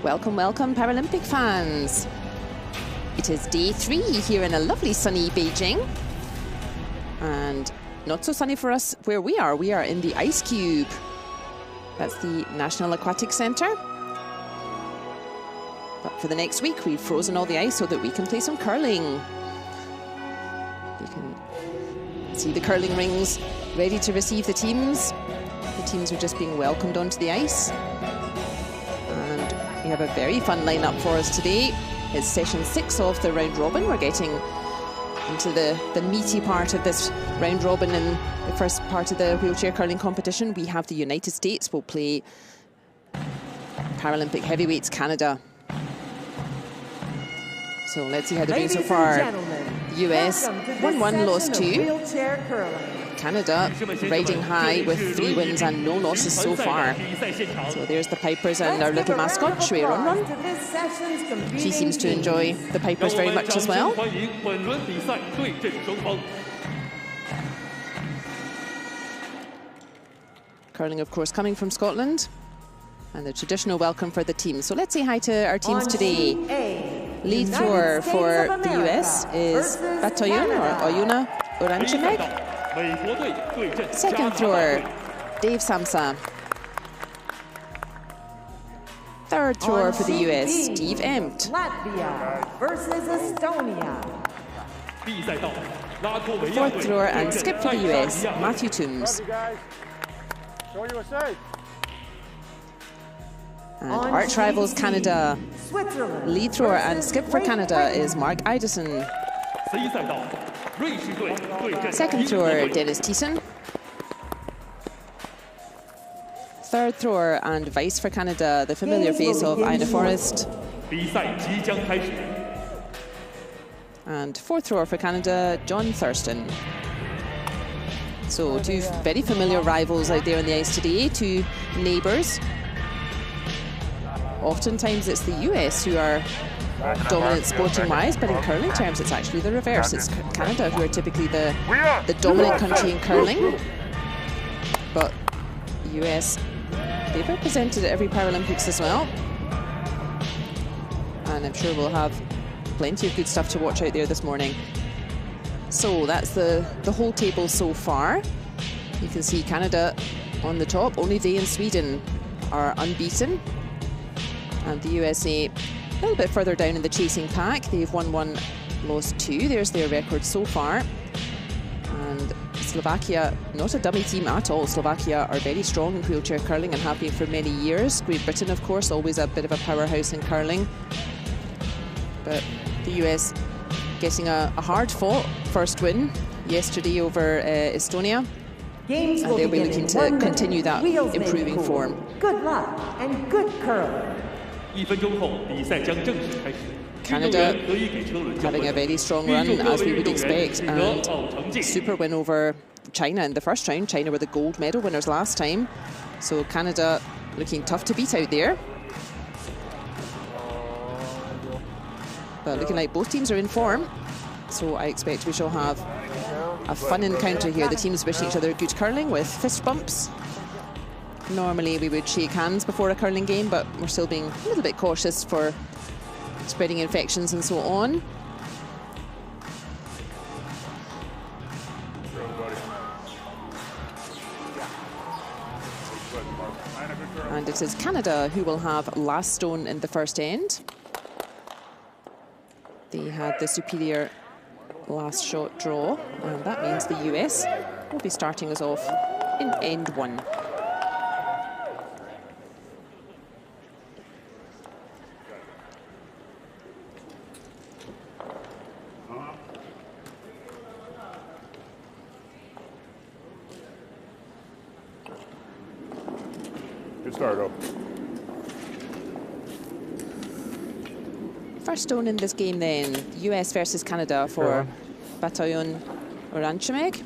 Welcome, welcome, Paralympic fans. It is day 3 here in a lovely sunny Beijing. And not so sunny for us where we are. We are in the Ice Cube. That's the National Aquatic Centre. But for the next week, we've frozen all the ice so that we can play some curling. You can see the curling rings ready to receive the teams. The teams are just being welcomed onto the ice. And we have a very fun lineup for us today. It's session 6 of the round robin. We're getting into the meaty part of this round robin in the first part of the wheelchair curling competition. We have the United States will play Paralympic heavyweights Canada. So let's see how they're doing so far. US 1-1 lost 2. Canada riding high with 3 wins and no losses so far. So there's the Pipers and our little mascot, Shui Ronron. She seems to enjoy the Pipers very much as well. Curling, of course, coming from Scotland. And the traditional welcome for the team. So let's say hi to our teams today. Lead thrower for the US is Bataillon or Oyuna Oranchemeg. Second thrower, Dave Samsa. Third thrower for the US, Steve Empt. Latvia versus Estonia. Fourth thrower and skip for the US, Matthew Toombs. And arch rivals Canada. Lead thrower and skip for Canada is Mark Idison. Second thrower, Dennis Thiessen. Third thrower and vice for Canada, the familiar face of Ina Forrest. And fourth thrower for Canada, John Thurston. So 2 very familiar rivals out there on the ice today, 2 neighbours. Oftentimes it's the US who are dominant sporting-wise, but in curling terms it's actually the reverse. It's Canada who are typically the dominant country in curling. But the US, they've represented at every Paralympics as well. And I'm sure we'll have plenty of good stuff to watch out there this morning. So that's the whole table so far. You can see Canada on the top. Only they and Sweden are unbeaten. And the USA a little bit further down in the chasing pack. They've won 1, lost 2. There's their record so far. And Slovakia, not a dummy team at all. Slovakia are very strong in wheelchair curling and have been for many years. Great Britain, of course, always a bit of a powerhouse in curling. But the US getting a hard-fought first win yesterday over Estonia. And they'll be looking to continue that improving form. Good luck and good curling. Canada having a very strong run, as we would expect, and super win over China in the first round. China were the gold medal winners last time. So Canada looking tough to beat out there. But looking like both teams are in form. So I expect we shall have a fun encounter here. The teams wishing each other good curling with fist bumps. Normally we would shake hands before a curling game, but we're still being a little bit cautious for spreading infections and so on. And it is Canada who will have last stone in the first end. They had the superior last shot draw, and that means the US will be starting us off in end 1. Good start, up. First stone in this game then, US versus Canada for Bataillon Oranchemeg.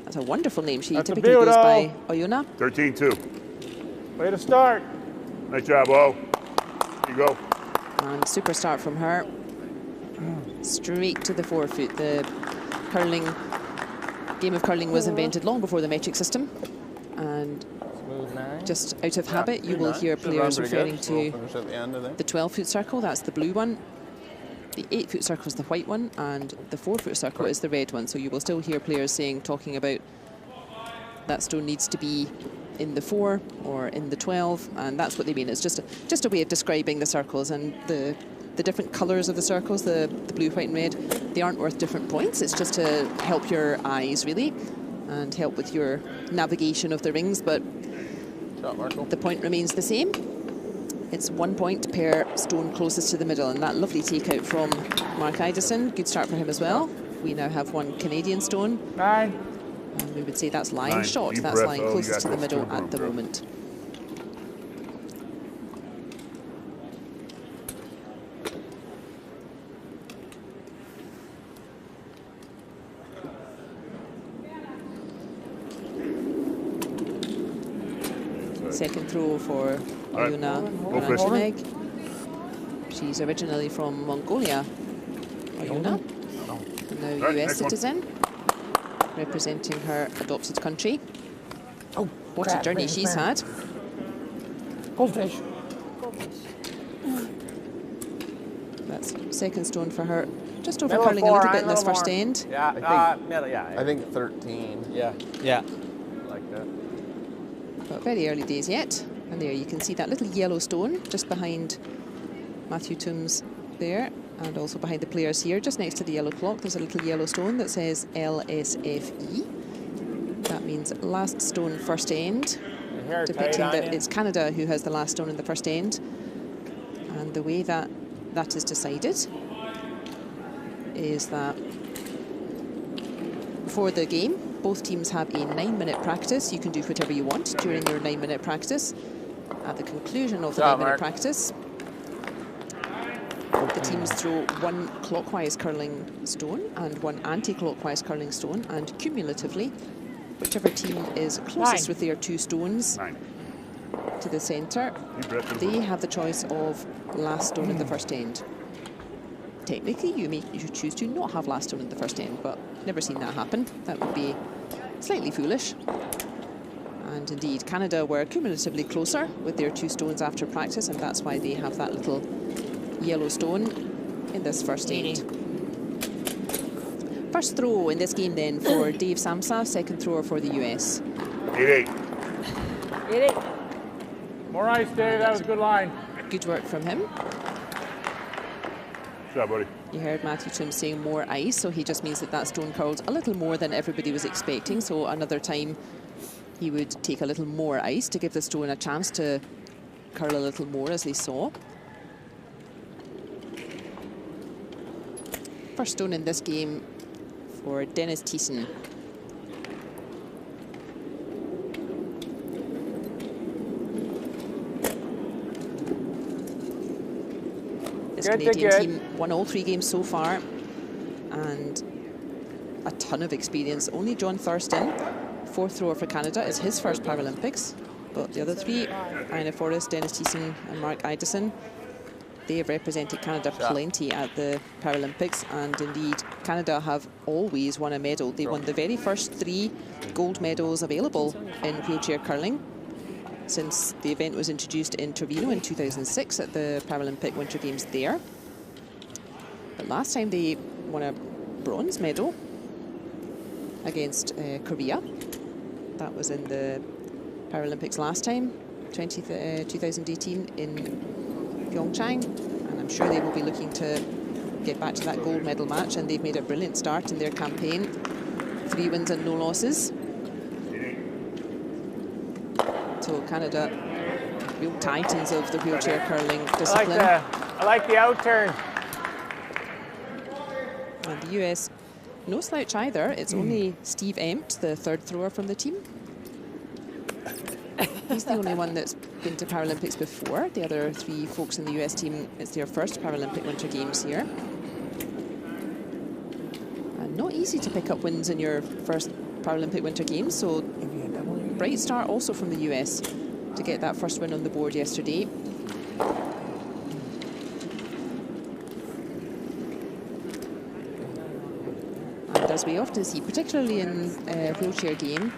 That's a wonderful name. She typically goes by Oyuna. 13-2. Way to start. Nice job, O. Here you go. And super start from her. Straight to the forefoot. The game of curling was invented long before the metric system. And Just out of habit, you will hear players referring to the 12-foot circle, that's the blue one. The 8-foot circle is the white one, and the 4-foot circle is the red one. So you will still hear players talking about that stone needs to be in the 4 or in the 12, and that's what they mean. It's just a way of describing the circles, and the different colours of the circles, the blue, white and red, they aren't worth different points. It's just to help your eyes, really, and help with your navigation of the rings, but the point remains the same. It's 1 point per stone closest to the middle, and that lovely takeout from Mark Idison. Good start for him as well. We now have 1 Canadian stone. 9. And we would say that's line 9. shot. Deep That's breath, lying oh, closest to the you got middle close to at the bro. moment. Second throw for Ayuna Ranjimeg. She's originally from Mongolia, Ayuna, and now US citizen, representing her adopted country. Oh, what a journey she's had. Goldfish. That's second stone for her. Just over Middle curling a four, little bit in this middle first more. end. Yeah, middle, yeah. I think 13. Yeah. Yeah. Like that. But very early days yet. And there you can see that little yellow stone just behind Matthew Toombs there, and also behind the players here, just next to the yellow clock. There's a little yellow stone that says LSFE. That means last stone first end, depicting that it's Canada who has the last stone in the first end. And the way that that is decided is that before the game, both teams have a 9-minute practice. You can do whatever you want during your 9-minute practice. At the conclusion of the 9-minute practice, the teams throw one clockwise curling stone and one anti-clockwise curling stone, and cumulatively, whichever team is closest with their two stones to the centre, they have the choice of last stone in the first end. Technically, you choose to not have last stone in the first end, but never seen that happen. That would be slightly foolish. And indeed, Canada were cumulatively closer with their two stones after practice, and that's why they have that little yellow stone in this first end. First throw in this game then for Dave Samsa, second thrower for the US. 8-8. 8-8. More ice, Dave. That was a good line. Good work from him. Good job, buddy. You heard Matthew Toombs saying more ice, so he just means that that stone curled a little more than everybody was expecting. So another time he would take a little more ice to give the stone a chance to curl a little more, as they saw. First stone in this game for Dennis Thiessen. This Canadian team won all 3 games so far, and a ton of experience. Only John Thurston, fourth thrower for Canada, is his first Paralympics. But the other 3, Aina Forrest, Dennis Thiessen and Mark Idison, they have represented Canada plenty at the Paralympics, and indeed Canada have always won a medal. They won the very first 3 gold medals available in wheelchair curling since the event was introduced in Torino in 2006 at the Paralympic Winter Games there. But last time they won a bronze medal against Korea. That was in the Paralympics last time, 2018 in Pyeongchang, and I'm sure they will be looking to get back to that gold medal match, and they've made a brilliant start in their campaign. 3 wins and no losses. So Canada, real titans of the wheelchair curling discipline. I like the out turn. And the US, no slouch either. It's only Steve Empt, the third thrower from the team. He's the only one that's been to Paralympics before. The other 3 folks in the US team, it's their first Paralympic Winter Games here. And not easy to pick up wins in your first Paralympic Winter Games, so bright start also from the US to get that first win on the board yesterday. And as we often see, particularly in a wheelchair game,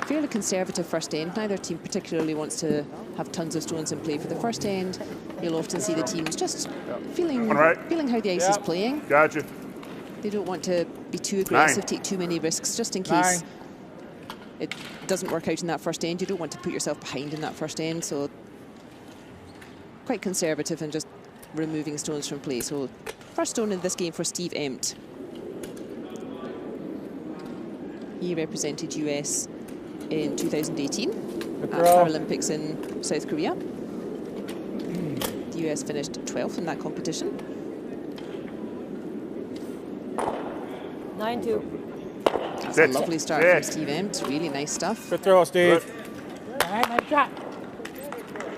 fairly conservative first end. Neither team particularly wants to have tons of stones in play for the first end. You'll often see the teams just feeling how the ice is playing. Gotcha. They don't want to be too aggressive, take too many risks, just in case it doesn't work out in that first end. You don't want to put yourself behind in that first end, so quite conservative and just removing stones from play. So first stone in this game for Steve Empt. He represented US in 2018 at Paralympics in South Korea. The US finished 12th in that competition. 9-2. That's a lovely start from Steve Empt. Really nice stuff. Good throw, Steve. All right, nice shot.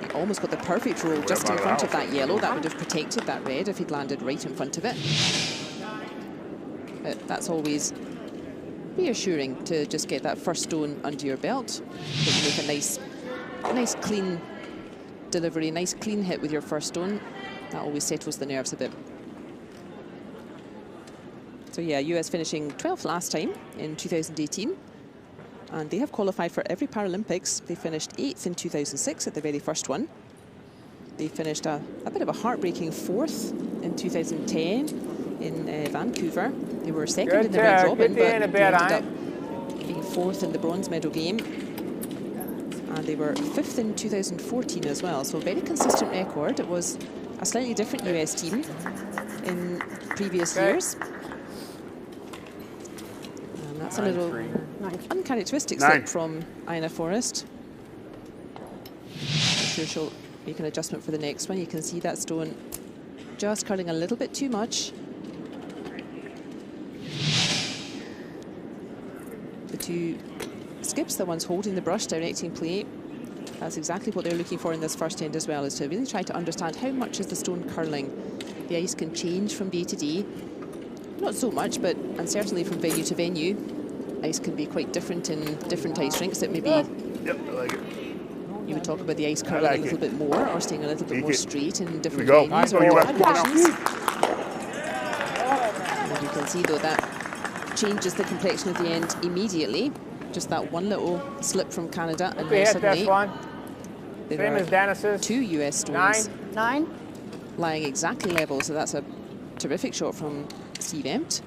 He almost got the perfect roll just in front of that yellow. That would have protected that red if he'd landed right in front of it. But that's always reassuring to just get that first stone under your belt. You make a nice clean delivery, nice clean hit with your first stone. That always settles the nerves a bit. So yeah, US finishing 12th last time in 2018. And they have qualified for every Paralympics. They finished 8th in 2006 at the very first one. They finished a bit of a heartbreaking 4th in 2010 in Vancouver. They were second in the round robin, but they ended up being 4th in the bronze medal game. And they were 5th in 2014 as well, so a very consistent record. It was a slightly different US team in previous years. And that's a little uncharacteristic slip from Ina Forrest. I'm sure she'll make an adjustment for the next one. You can see that stone just curling a little bit too much. The two skips, the ones holding the brush, directing play, that's exactly what they're looking for in this first end as well, is to really try to understand how much is the stone curling. The ice can change from day to day. Not so much, but and certainly from venue to venue. Ice can be quite different in different ice rinks. It may be, Yep, I like it. you would talk about the ice curling a little bit more or staying a little bit more straight in different Go. venues or conditions. And you can see though that changes the complexion of the end immediately. Just that one little slip from Canada, and now suddenly there are two US stones 9. lying exactly level. So that's a terrific shot from Steve Empt.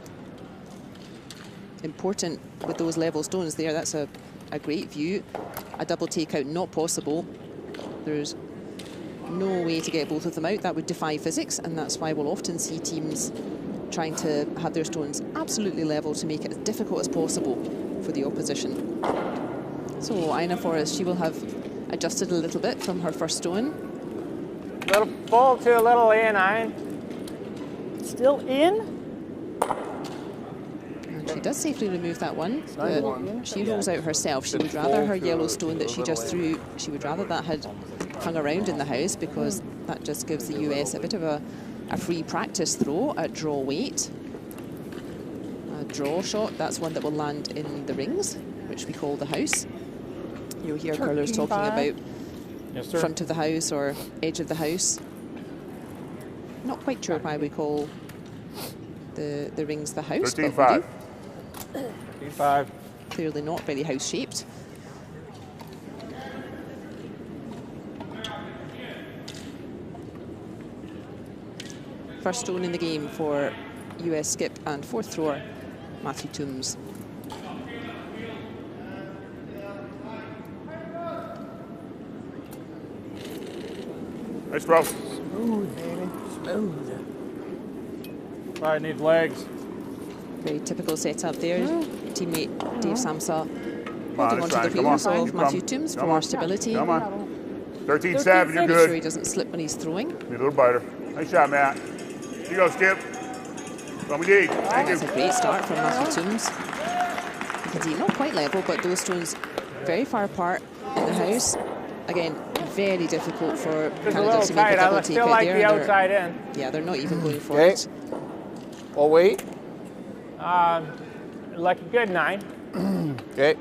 Important with those level stones there. That's a great view. A double takeout not possible. There's no way to get both of them out. That would defy physics, and that's why we'll often see teams trying to have their stones absolutely level to make it as difficult as possible for the opposition. So Ina Forrest, she will have adjusted a little bit from her first stone. Little full to a little in, Ian. Still in. And she does safely remove that one, but she rolls out herself. She would rather her yellow stone that she just threw, she would rather that had hung around in the house, because that just gives the US a bit of a free practice throw at draw weight. A draw shot, that's one that will land in the rings, which we call the house. You'll hear curlers talking about front of the house or edge of the house. Not quite sure why we call the rings the house, but we do. 13-5. Clearly not very house-shaped. First stone in the game for US skip and fourth thrower Matthew Toombs. Nice, bro. Smooth, baby. Smooth. Probably needs legs. Very typical setup there. Teammate Dave Samsa Come on, holding onto the wheels of Matthew Toombs for more stability. Come on. 13-7, you're Make good. sure he doesn't slip when he's throwing. Need a little biter. Nice shot, Matt. Here you go, Skip. What we need. Thank you. That's a great start from Matthew Toombs. You can see not quite level, but those stones very far apart in the house. Again, very difficult for Canada to make a double take out there. The outside in. Yeah, they're not even going for it. Oh, wait. Like a good 9. Okay.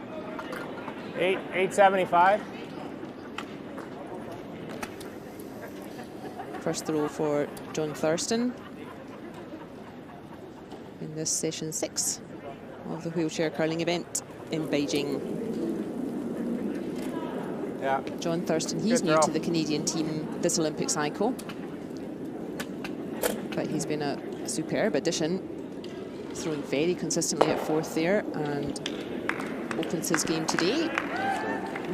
875. First throw for John Thurston in this session 6 of the wheelchair curling event in Beijing. Yeah. John Thurston, he's new to the Canadian team this Olympic cycle. But he's been a superb addition, throwing very consistently at fourth there, and opens his game today.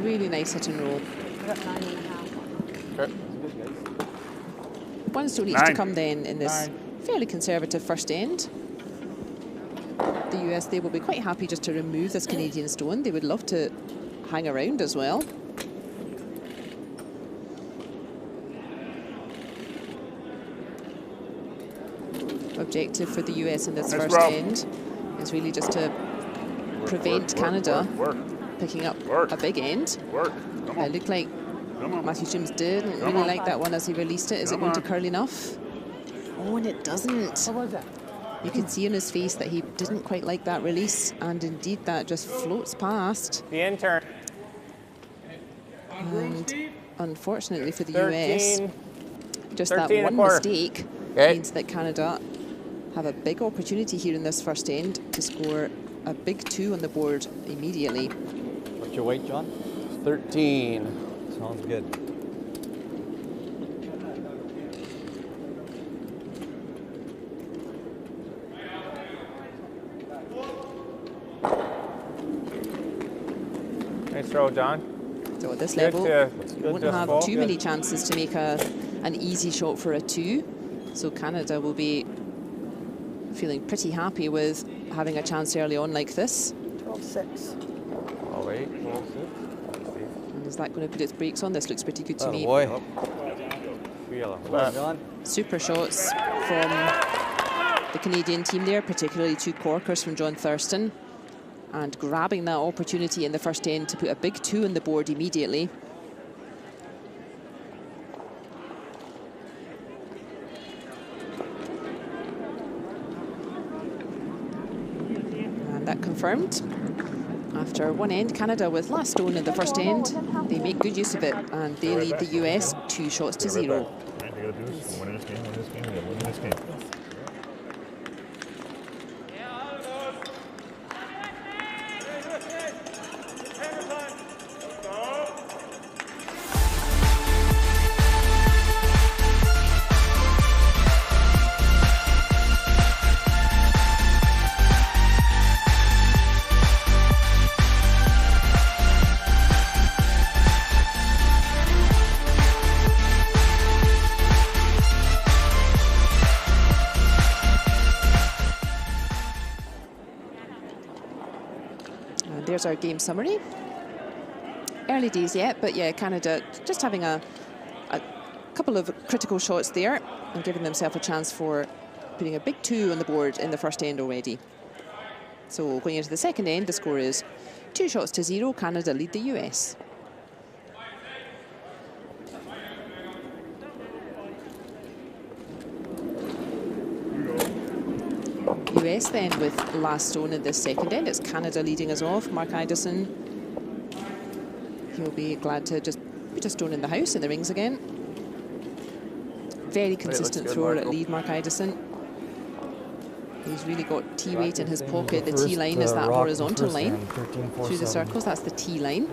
Really nice hit and roll. Okay. One stone each to come then in this fairly conservative first end. The US, they will be quite happy just to remove this Canadian stone. They would love to hang around as well. Objective for the US in this first end is really just to prevent Canada picking up a big end. It looked like Matthew Sims didn't really like that one as he released it. Is it going to curl enough? Oh, and it doesn't. What was that? You can see on his face that he didn't quite like that release, and indeed that just floats past. The intern. And unfortunately for the 13, US, just that 13 one mistake means that Canada have a big opportunity here in this first end to score a big 2 on the board immediately. What's your weight, John? 13. Sounds good. Nice throw, John. So at this Good level, to won't just have fall. too many chances to make an easy shot for a 2. So Canada will be feeling pretty happy with having a chance early on like this. 12-6. Oh, 8. And is that going to put its brakes on? This looks pretty good to me. Boy. Feel Well done. Super shots from the Canadian team there, particularly 2 corkers from John Thurston, and grabbing that opportunity in the first end to put a big 2 on the board immediately. And that confirmed. After one end, Canada with last stone in the first end. They make good use of it, and they lead the US 2 shots to 0. Win this game, win this game, win this game. There's our game summary. Early days yet, but yeah, Canada just having a couple of critical shots there and giving themselves a chance for putting a big 2 on the board in the first end already. So going into the second end, the score is 2 shots to 0. Canada lead the US. US then with last stone in this second end. It's Canada leading us off. Mark Idison, he'll be glad to just put a stone in the house in the rings again. Very consistent thrower at lead, Mark Idison. He's really got T weight in his pocket. The T line is that horizontal line through the circles. That's the T line.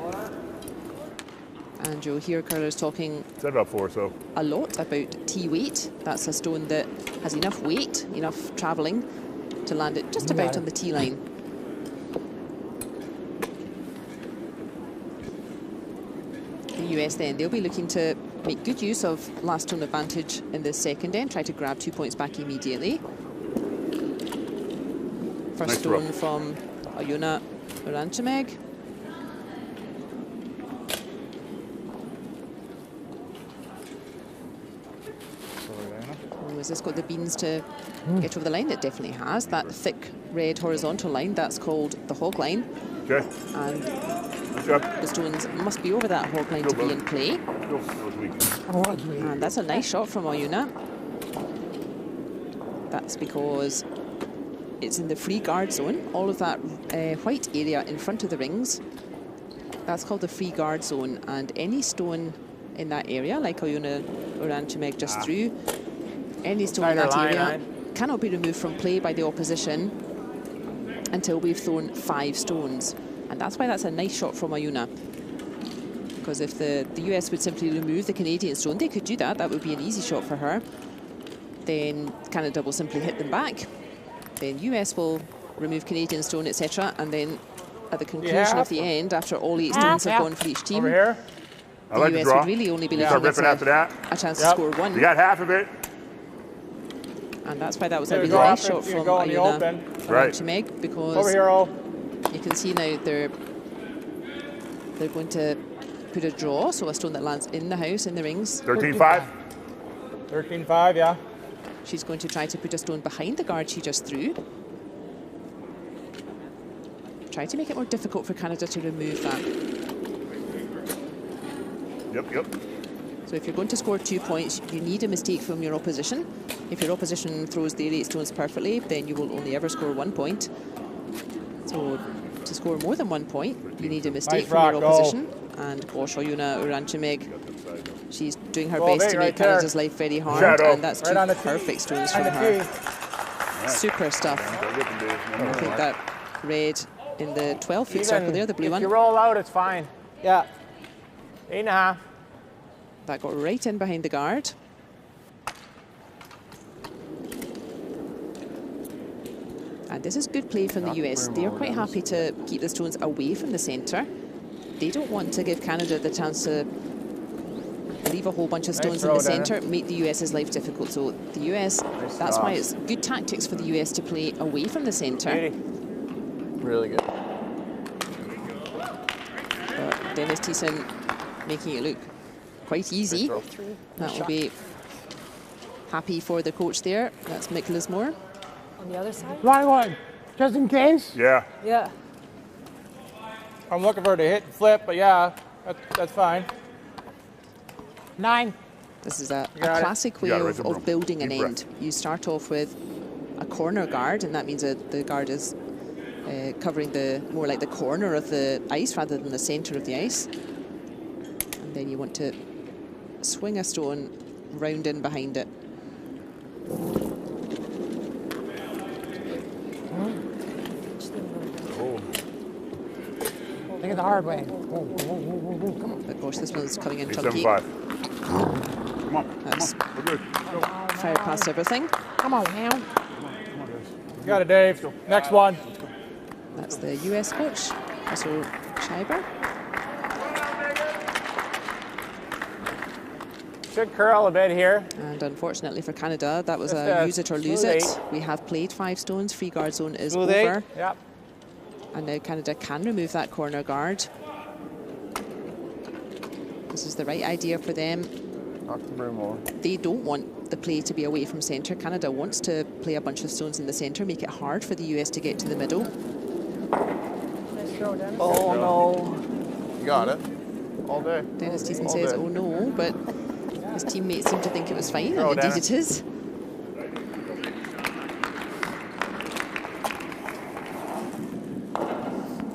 And you'll hear curlers talking a lot about T weight. That's a stone that has enough weight, enough travelling to land it just about on the T line. The US then, they'll be looking to make good use of last stone advantage in this second end, try to grab 2 points back immediately. First stone from Ayuna Uranchimeg. Has this got the beans to get over the line? It definitely has. That thick red horizontal line, that's called the hog line. Okay. And the stones must be over that hog line to be in play. And that's a nice shot from Ayuna. That's because it's in the free guard zone. All of that white area in front of the rings, that's called the free guard zone. And any stone in that area, like Ayuna Uranchimeg just threw, any stone in that area cannot be removed from play by the opposition until we've thrown 5 stones. And that's why that's a nice shot from Ayuna. Because if the US would simply remove the Canadian stone, they could do that. That would be an easy shot for her. Then Canada will simply hit them back. Then US will remove Canadian stone, etc. And then at the conclusion of the end, after all 8 stones have gone for each team, Over here. I like the the US draw. would really only be Start looking ripping after at that. a chance to score 1. You got half of it. And that's why that was a There really you go. nice shot You from go in the Iona open. Right. Chimeg, because Over here, oh. you can see now they're going to put a draw, so a stone that lands in the house, in the rings. 13-5. 13-5, yeah. She's going to try to put a stone behind the guard she just threw. Try to make it more difficult for Canada to remove that. Yep. So if you're going to score 2 points, you need a mistake from your opposition. If your opposition throws their 8 stones perfectly, then you will only ever score 1 point. So to score more than 1 point, you need a mistake Nice from rock, your go. opposition. And gosh, Iona Uranchimeg, she's doing her Go best big to right make there. Canada's life very hard. Shadow. And that's Right 2 on the tee. perfect stones On from the her. tee. Super stuff. I think that red in the 12-foot circle there, the blue if one, you roll out, it's fine. Yeah. 8.5. that got right in behind the guard. And this is good play from the US. They are quite happy to keep the stones away from the centre. They don't want to give Canada the chance to leave a whole bunch of stones in the throw, Dana. centre, make the US's life difficult. So the US, that's why it's good tactics for the US to play away from the centre. Beauty. Really good. But Dennis Thiessen making it look quite easy. That will be happy for the coach there. That's Mick Lismore. On the other side? Line one, just in case. Yeah. Yeah. I'm looking for her to hit and flip, but yeah, that's fine. 9. This is a got it. classic way You got it, right to of broom. building an Deep breath. end. You start off with a corner guard, and that means that the guard is covering more like the corner of the ice rather than the centre of the ice. And then you want to swing a stone round in behind it. Take it the hard way. But gosh, this one's coming in chunky. 8-7-5. Come on. That's We're good. Go. fired past everything. Come on, now. You got it, Dave. Next one. That's the US coach, Russell Schreiber. Should curl a bit here. And unfortunately for Canada, that was Just a a use it or lose smooth it. 8. We have played 5 stones. Free guard zone is Smooth over. 8. Yep. And now Canada can remove that corner guard. This is the right idea for them. Knock the broom over. They don't want the play to be away from centre. Canada wants to play a bunch of stones in the centre, make it hard for the US to get to the middle. Oh, no. You got it. All day. Dennis Thiessen All says, day. oh no, but his teammates seem to think it was fine, Throw, and indeed Dennis. it is.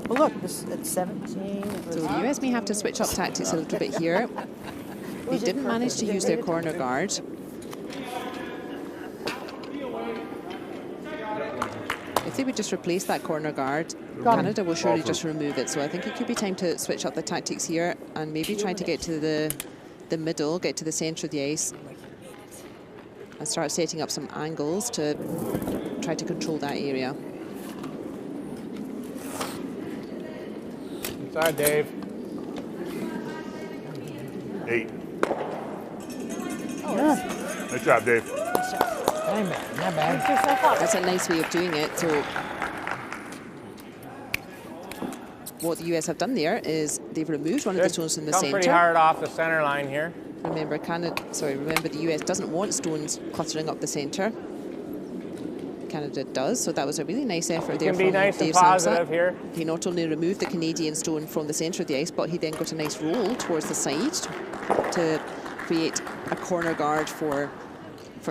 Well, look, it's 17. So the US may have to switch up tactics a little bit here. They didn't manage to use their corner guard. If they would just replace that corner guard, Canada will surely just remove it. So I think it could be time to switch up the tactics here and maybe try to get to the middle, get to the centre of the ice, and start setting up some angles to try to control that area. Inside, Dave. 8. Nice job, Dave. Not bad. That's a nice way of doing it. So what the US have done there is they've removed one of the stones from the Come pretty centre. hard off the center line here. Remember, remember the US doesn't want stones cluttering up the centre. Canada does, so that was a really nice effort there Can be from nice and Dave positive Samsa. here. He not only removed the Canadian stone from the centre of the ice, but he then got a nice roll towards the side to create a corner guard for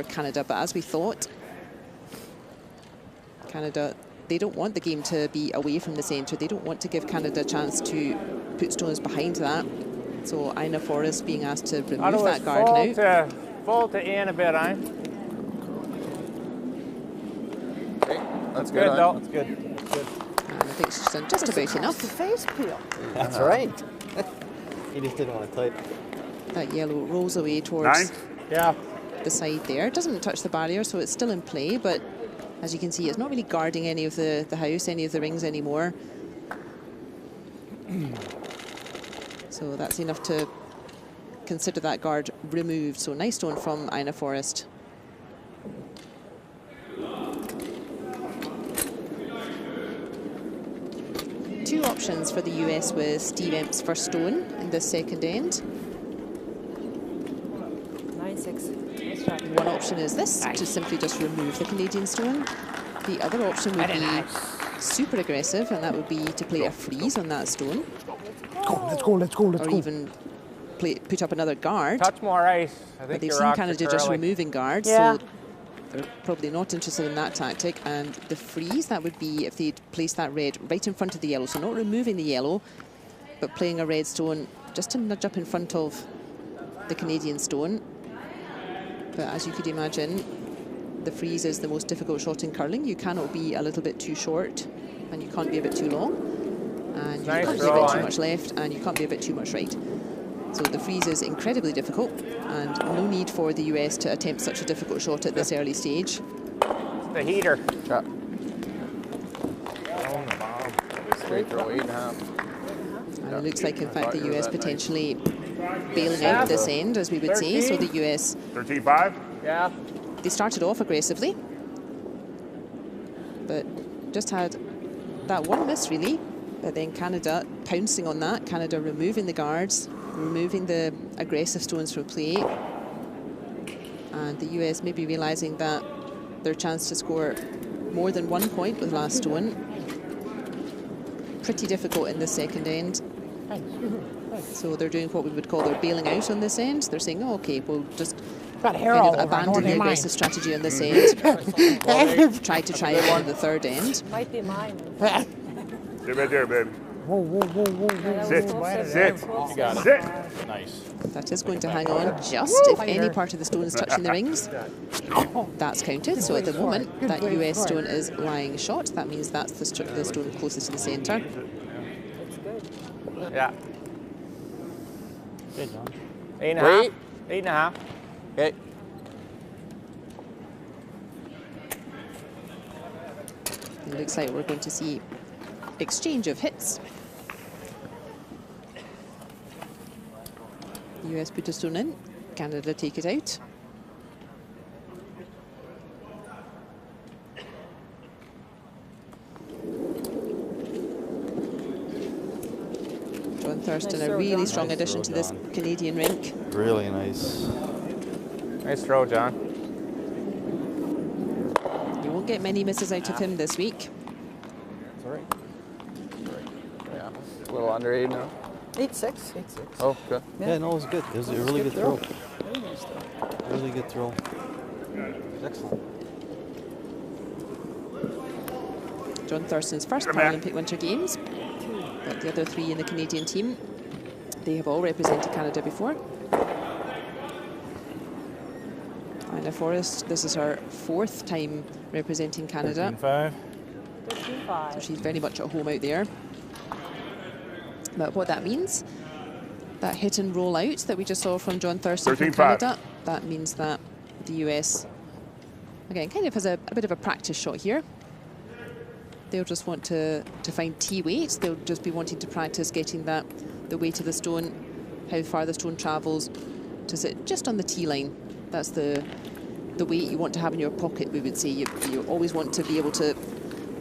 Canada. But as we thought, Canada, they don't want the game to be away from the centre. They don't want to give Canada a chance to put stones behind that. So Ina Forrest being asked to remove that guard now. Full to in a bit, Ian. That's Good, though. That's good. And I think she's done just about enough. The face peel. That's right. He just didn't want to type. That yellow rolls away towards Yeah. the side there. It doesn't touch the barrier, so it's still in play, but as you can see, it's not really guarding any of the house, any of the rings anymore. So that's enough to consider that guard removed. So nice stone from Ina Forrest. Two options for the US with Steve Emp's first stone in this second end. 9-6. Nice shot. One option is this, to simply just remove the Canadian stone. The other option would be super aggressive, and that would be to play a freeze on that stone. Let's go, let's go, let's or go. even put up another guard. Touch more ice. I think But they've your seen rocks are Canada just curly. removing guards, Yeah. so they're probably not interested in that tactic. And the freeze, that would be if they'd place that red right in front of the yellow, so not removing the yellow, but playing a red stone just to nudge up in front of the Canadian stone. But as you could imagine, the freeze is the most difficult shot in curling. You cannot be a little bit too short, and you can't be a bit too long, and you Nice can't be a throw, bit too eh? much left, and you can't be a bit too much right. So the freeze is incredibly difficult, and no need for the US to attempt such a difficult shot at this early stage. The heater. Shot. On the bottom. Straight throw, 8.5. And it looks like, in fact, the US potentially bailing out this end, as we would say. So the US, 13-5. Yeah. they started off aggressively, but just had that one miss, really. But then Canada pouncing on that, Canada removing the guards, removing the aggressive stones from play. And the US maybe realising that their chance to score more than 1 point with last stone. Pretty difficult in the second end. So they're doing what we would call they're bailing out on this end. They're saying, oh, okay, we'll just Got hair kind all of over. abandon the aggressive strategy on this end. Try to try it on the third end. Might be mine. Stay right there, baby. Sit. Sit. You got it. Sit. Nice. That is going to hang on just if any part of the stone is touching the rings. That's counted. So at the moment, that US stone is lying short. That means that's the stone closest to the centre. Yeah. Good, John. 8.5. 8.5. Okay. It looks like we're going to see exchange of hits. The US put a stone in, Canada take it out. John Thurston, a really strong Nice addition throw, to this John. Canadian rink. Really nice. Nice throw, John. You won't get many misses out of him this week. It's all right. Yeah. A little under 8 now. 8-6. Oh, good. Yeah, no, it was good. It was a really good throw. Really good throw. Excellent. John Thurston's first Paralympic Winter Games. But the other three in the Canadian team, they have all represented Canada before. Ina Forrest, this is her 4th time representing Canada. 5. 15-5. So she's very much at home out there. But what that means, that hit and roll out that we just saw from John Thurston from 13-5. Canada, that means that the US, again, kind of has a bit of a practice shot here. They'll just want to find T weight. They'll just be wanting to practice getting the weight of the stone, how far the stone travels, to sit just on the T line. That's the weight you want to have in your pocket, we would say. You always want to be able to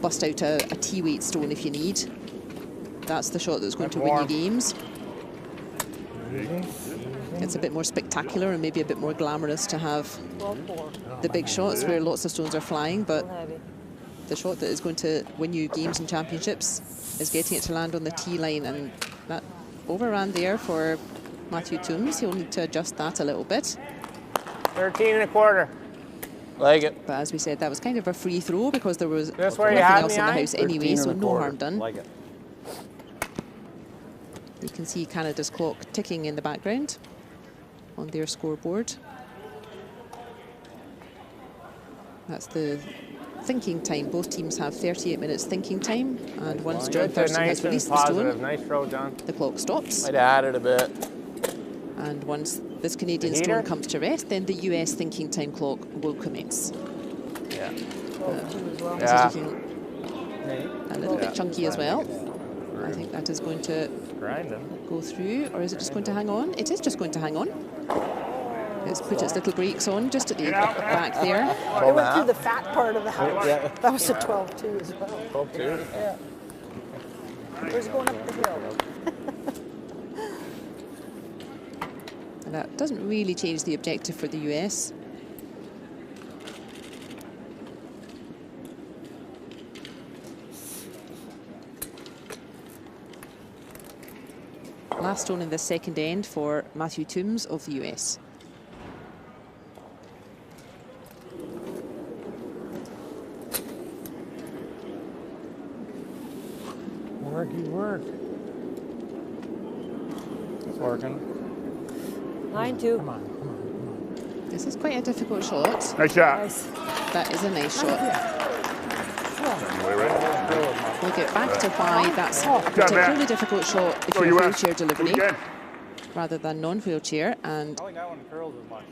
bust out a T weight stone if you need. That's the shot that's going to win you games. It's a bit more spectacular and maybe a bit more glamorous to have 12-4. the big shots where lots of stones are flying, but Heavy. the shot that is going to win you games and championships is getting it to land on the T line, and that overran there for Matthew Toombs. He'll need to adjust that a little bit. 13.25. Like it. But as we said, that was kind of a free throw because there was That's nothing where you had else me, in the aye? house anyway, so no 13.25. harm done. Like it. You can see Canada's clock ticking in the background on their scoreboard. That's the thinking time. Both teams have 38 minutes thinking time, and once John Good to Thurston has nice and released the positive. stone, Nice throw, John. the clock stops. Might have added a bit. And once this Canadian The stone heater? comes to rest, then the US thinking time clock will commence. Yeah. This is looking a little bit chunky as well. I think that is going to Grinding. go through, or is it just going to hang on? It is just going to hang on. It's put its little brakes on just at the back there. It went through the fat part of the house. That was a 12-2 as well. 12-2. Yeah. Where's it going up the hill? And that doesn't really change the objective for the US. Last stone in the second end for Matthew Toombs of the US. Work. It's working. 9-2. Come on. This is quite a difficult shot. Nice shot. Nice. That is a nice shot. Way right. We'll get back to why that's a Good job, particularly Matt. difficult shot if Go you're US. wheelchair Do delivery it again. rather than non-wheelchair. And I think that one curls as much.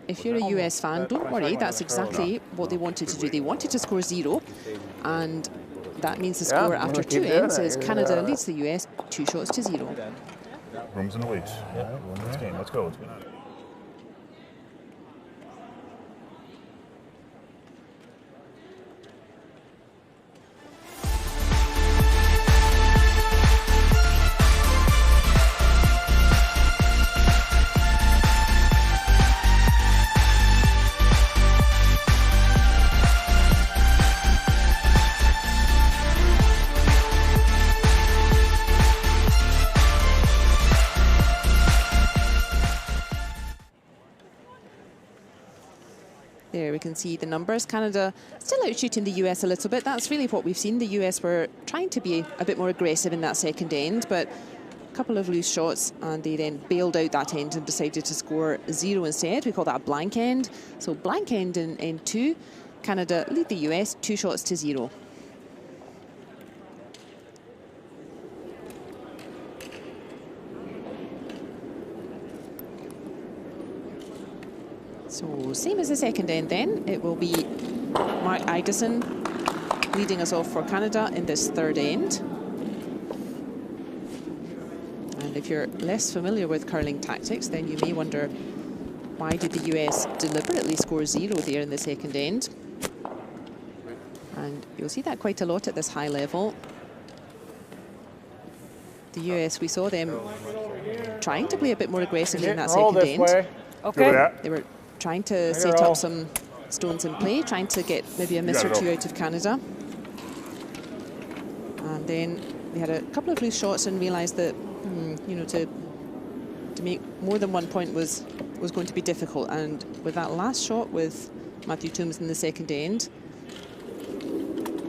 if you're a US fan, don't worry, that's exactly what they wanted to do. They wanted to score 0, and that means the score Yeah, after we'll 2 keep doing ends it. is Canada leads the US 2 shots to 0. Rooms in the weights. Yeah, we'll win this game. Let's go. There we can see the numbers. Canada still out shooting the US a little bit. That's really what we've seen. The US were trying to be a bit more aggressive in that second end, but a couple of loose shots, and they then bailed out that end and decided to score 0 instead. We call that a blank end. So blank end in end 2. Canada lead the US 2 shots to 0. So same as the second end then. It will be Mark Idison leading us off for Canada in this third end. And if you're less familiar with curling tactics, then you may wonder, why did the US deliberately score 0 there in the second end? And you'll see that quite a lot at this high level. The US, we saw them trying to play a bit more aggressively in that Roll second this end. way. Okay. They were trying to set up some stones in play, trying to get maybe a miss or two out of Canada. And then they had a couple of loose shots and realised that, you know, to make more than 1 point was going to be difficult. And with that last shot with Matthew Toombs in the second end,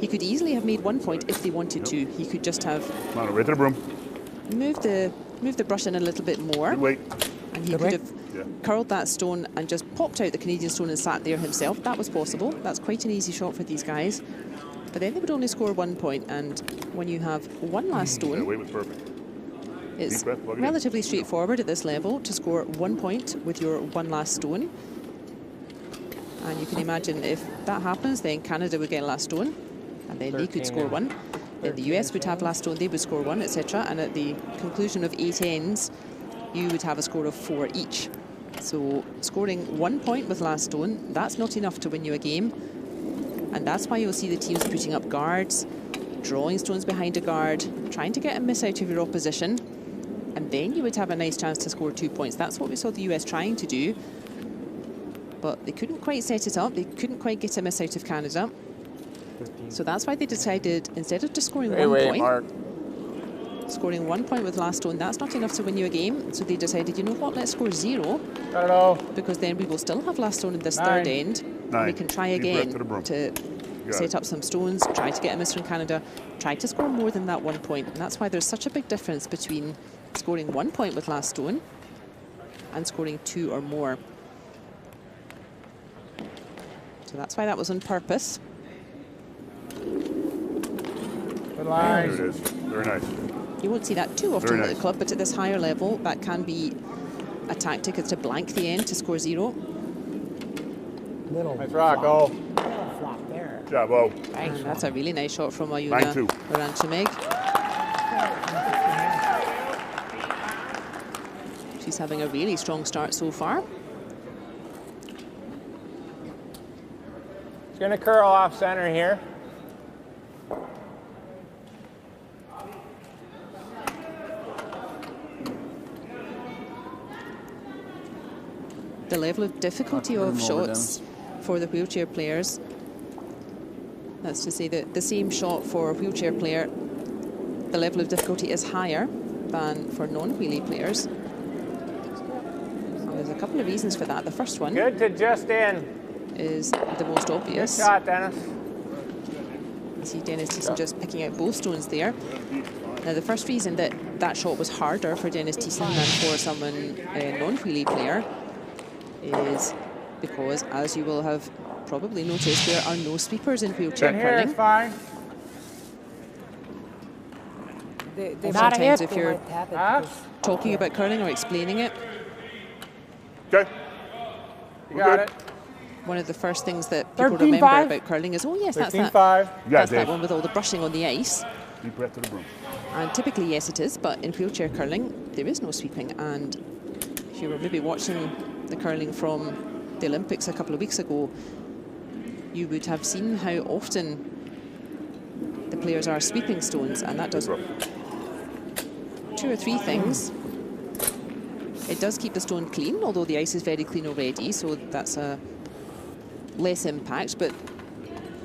he could easily have made 1 point if they wanted to. He could just have Come on, right to the broom. moved the brush in a little bit more. Good weight. And he could have curled that stone and just popped out the Canadian stone and sat there himself. That was possible. That's quite an easy shot for these guys. But then they would only score 1 point. And when you have one last That stone, weight was perfect. it's Deep breath, plug it in. relatively straightforward at this level to score 1 point with your one last stone. And you can imagine if that happens, then Canada would get last stone, and then they could score 1. Then the US would have last stone, they would score 1, etc. And at the conclusion of 8 ends, you would have a score of 4 each. So scoring 1 point with last stone, that's not enough to win you a game. And that's why you'll see the teams putting up guards, drawing stones behind a guard, trying to get a miss out of your opposition. And then you would have a nice chance to score 2 points. That's what we saw the US trying to do. But they couldn't quite set it up. They couldn't quite get a miss out of Canada. So that's why they decided, instead of just scoring 1 point, Mark. scoring 1 point with last stone, that's not enough to win you a game. So they decided, you know what, let's score 0, Got it all. because then we will still have last stone in this third end. And we can try Deep breath again to the broom. to set up some stones, try to get a miss from Canada, try to score more than that 1 point. And that's why there's such a big difference between scoring 1 point with last stone and scoring 2 or more. So that's why that was on purpose. Good There line. it is. Very nice. You won't see that too often Very at the nice. club, but at this higher level, that can be a tactic, is to blank the end to score 0. Little Nice rock, oh. flop there. Good job, oh. And that's a really nice shot from Ayuna Line 2. Oranchemeg. She's having a really strong start so far. It's gonna curl off center here. The level of difficulty of shots for the wheelchair players, that's to say that the same shot for a wheelchair player, the level of difficulty is higher than for non-wheelie players. And there's a couple of reasons for that. The first one Good to just in. is the most Good obvious. shot, Dennis. You see Dennis Thiessen just picking out both stones there. Now, the first reason that that shot was harder for Dennis Thiessen than for someone, a non-wheelie player, is because, as you will have probably noticed, there are no sweepers in wheelchair In here, curling. it's fine. Sometimes if you're Huh? talking about curling or explaining it, Okay. You got it. one of the first things that people 13-5. remember about curling is, oh yes, that's that, 13-5. You got that's it, that Dave. one with all the brushing on the ice. Deep breath to the broom. And typically, yes, it is, but in wheelchair curling, there is no sweeping. And if you were maybe watching the curling from the Olympics a couple of weeks ago, you would have seen how often the players are sweeping stones, and that does 2 or 3 things. It does keep the stone clean, although the ice is very clean already, so that's a less impact. But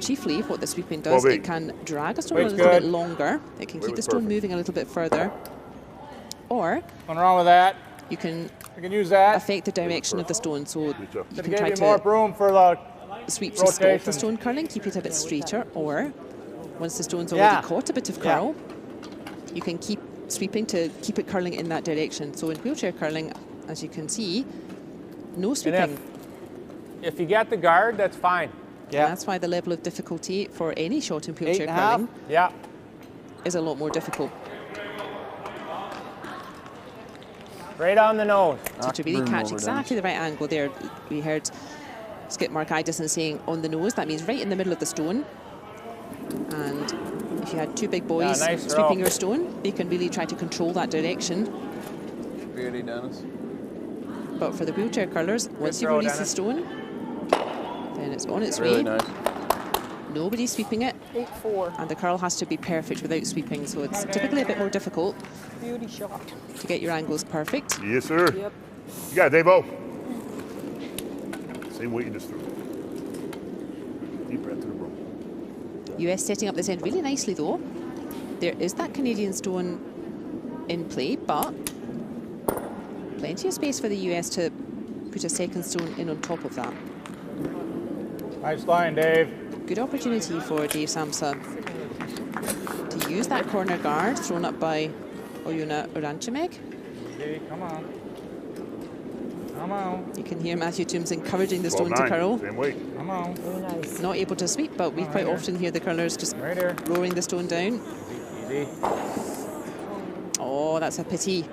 chiefly what the sweeping does, it can drag a stone a Weight's little bit good. longer. It can keep the stone perfect. moving a little bit further. Or Nothing wrong with that. you can I can use that. affect the direction of the stone, so you To can give try you more to room for the sweep to sculpt the rotation. stone curling, keep it a bit straighter, or once the stone's already caught a bit of curl, you can keep sweeping to keep it curling in that direction. So in wheelchair curling, as you can see, no sweeping. And if you get the guard, that's fine. And that's why the level of difficulty for any shot in wheelchair 8.5. curling Yeah. is a lot more difficult. Right on the nose. So to really catch exactly the right angle there, we heard Skip Mark Idison saying on the nose, that means right in the middle of the stone. And if you had 2 big boys nice sweeping throw. your stone, they can really try to control that direction. Beauty, Dennis. But for the wheelchair curlers, once you throw, release the Dennis. stone, then it's on its Really way. nice. Nobody's sweeping it, 8-4. and the curl has to be perfect without sweeping, so it's typically a bit more difficult Beauty shot. to get your angles perfect. Yes, sir. Yep. You got it, Dave-O. Same weight you just threw. Deep breath to the broom. US setting up this end really nicely though. There is that Canadian stone in play, but plenty of space for the US to put a second stone in on top of that. Nice line, Dave. Good opportunity for Dave Samsa to use that corner guard thrown up by Ayuna Oranchemeg. Easy, come on. Come on. You can hear Matthew Toombs encouraging the stone to 12-9, curl. Same weight. Come on. Very nice. Not able to sweep, but we quite often hear the curlers just Right here. lowering the stone down. Easy. Oh, that's a pity.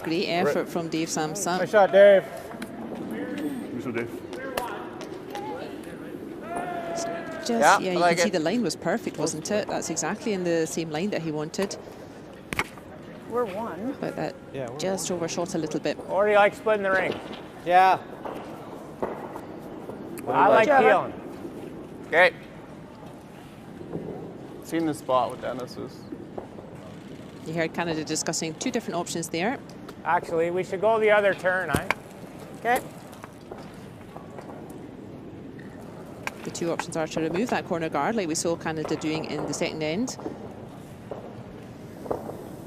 Great effort from Dave Samsa. Nice shot, Dave. You so, Dave. Just, Yeah, I you like can see it. the line was perfect, wasn't it? That's exactly in the same line that he wanted, We're 1. but that Yeah, we're just overshot a little bit. Or do you like splitting the ring? Yeah. I like peeling. Okay. Seen the spot with Dennis's. You heard Canada discussing 2 different options there. Actually, we should go the other turn, eh? Okay. The 2 options are to remove that corner guard, like we saw Canada doing in the second end.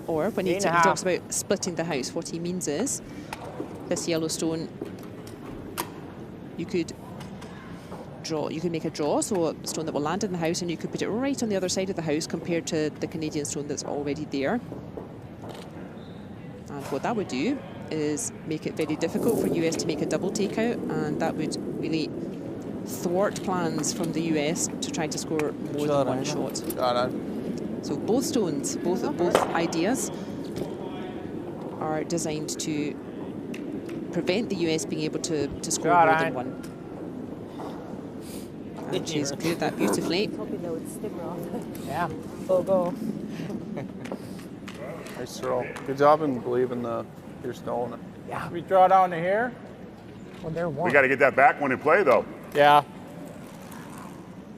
Or when he 8.5. talks about splitting the house, what he means is this yellow stone, you could make a draw, so a stone that will land in the house, and you could put it right on the other side of the house compared to the Canadian stone that's already there. And what that would do is make it very difficult for US to make a double takeout, and that would really thwart plans from the US to try to score more than one shot. Got on. So both stones, both ideas are designed to prevent the US being able to score more than one. And she's cleared that beautifully. Hoping they would stick her off. Yeah. Go. Nice throw. Good job in believing your stone. Yeah. We draw down to here. Well, they're one. We got to get that back when they play, though. Yeah.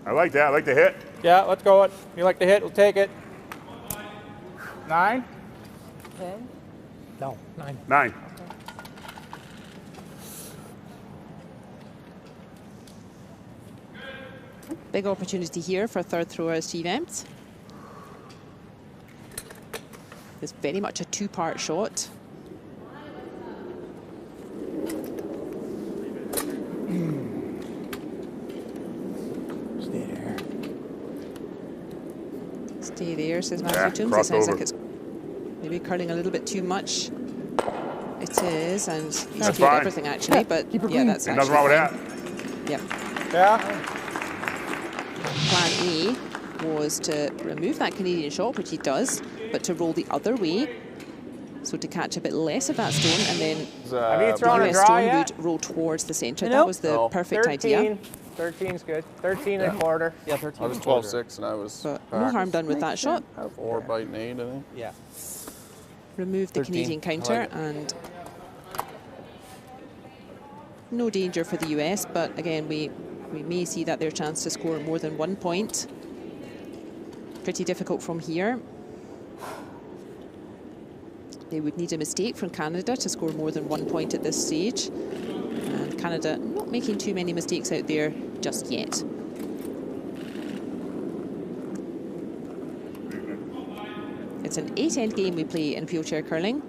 I like that. I like the hit. Yeah, let's go it. You like to hit, we'll take it. 9. Okay. No, 9. 9. Big opportunity here for third thrower Steve Empt. It's very much a two-part shot. Stay there. Stay there, says Matthew Yeah, Toombs. It cross sounds over. like it's maybe curling a little bit too much. It is, and he's cleared fine. everything actually, but keep her yeah, clean. that's Ain't actually nothing wrong with fine. that. Yep. Yeah. Plan A was to remove that Canadian shot, which he does, but to roll the other way, so to catch a bit less of that stone, and then Have you the thrown a US draw stone yet? would roll towards the centre. No. That was the No. perfect idea. 13's good. 13 and a quarter. Yeah, 13. I was 12-6 and I was But no harm done with that shot. 4 biting 8, I think. Yeah. Remove the 13. Canadian counter, I like it. and no danger for the US, but again, we may see that their chance to score more than 1 point. Pretty difficult from here. They would need a mistake from Canada to score more than 1 point at this stage. And Canada not making too many mistakes out there just yet. It's an 8-end game we play in wheelchair curling.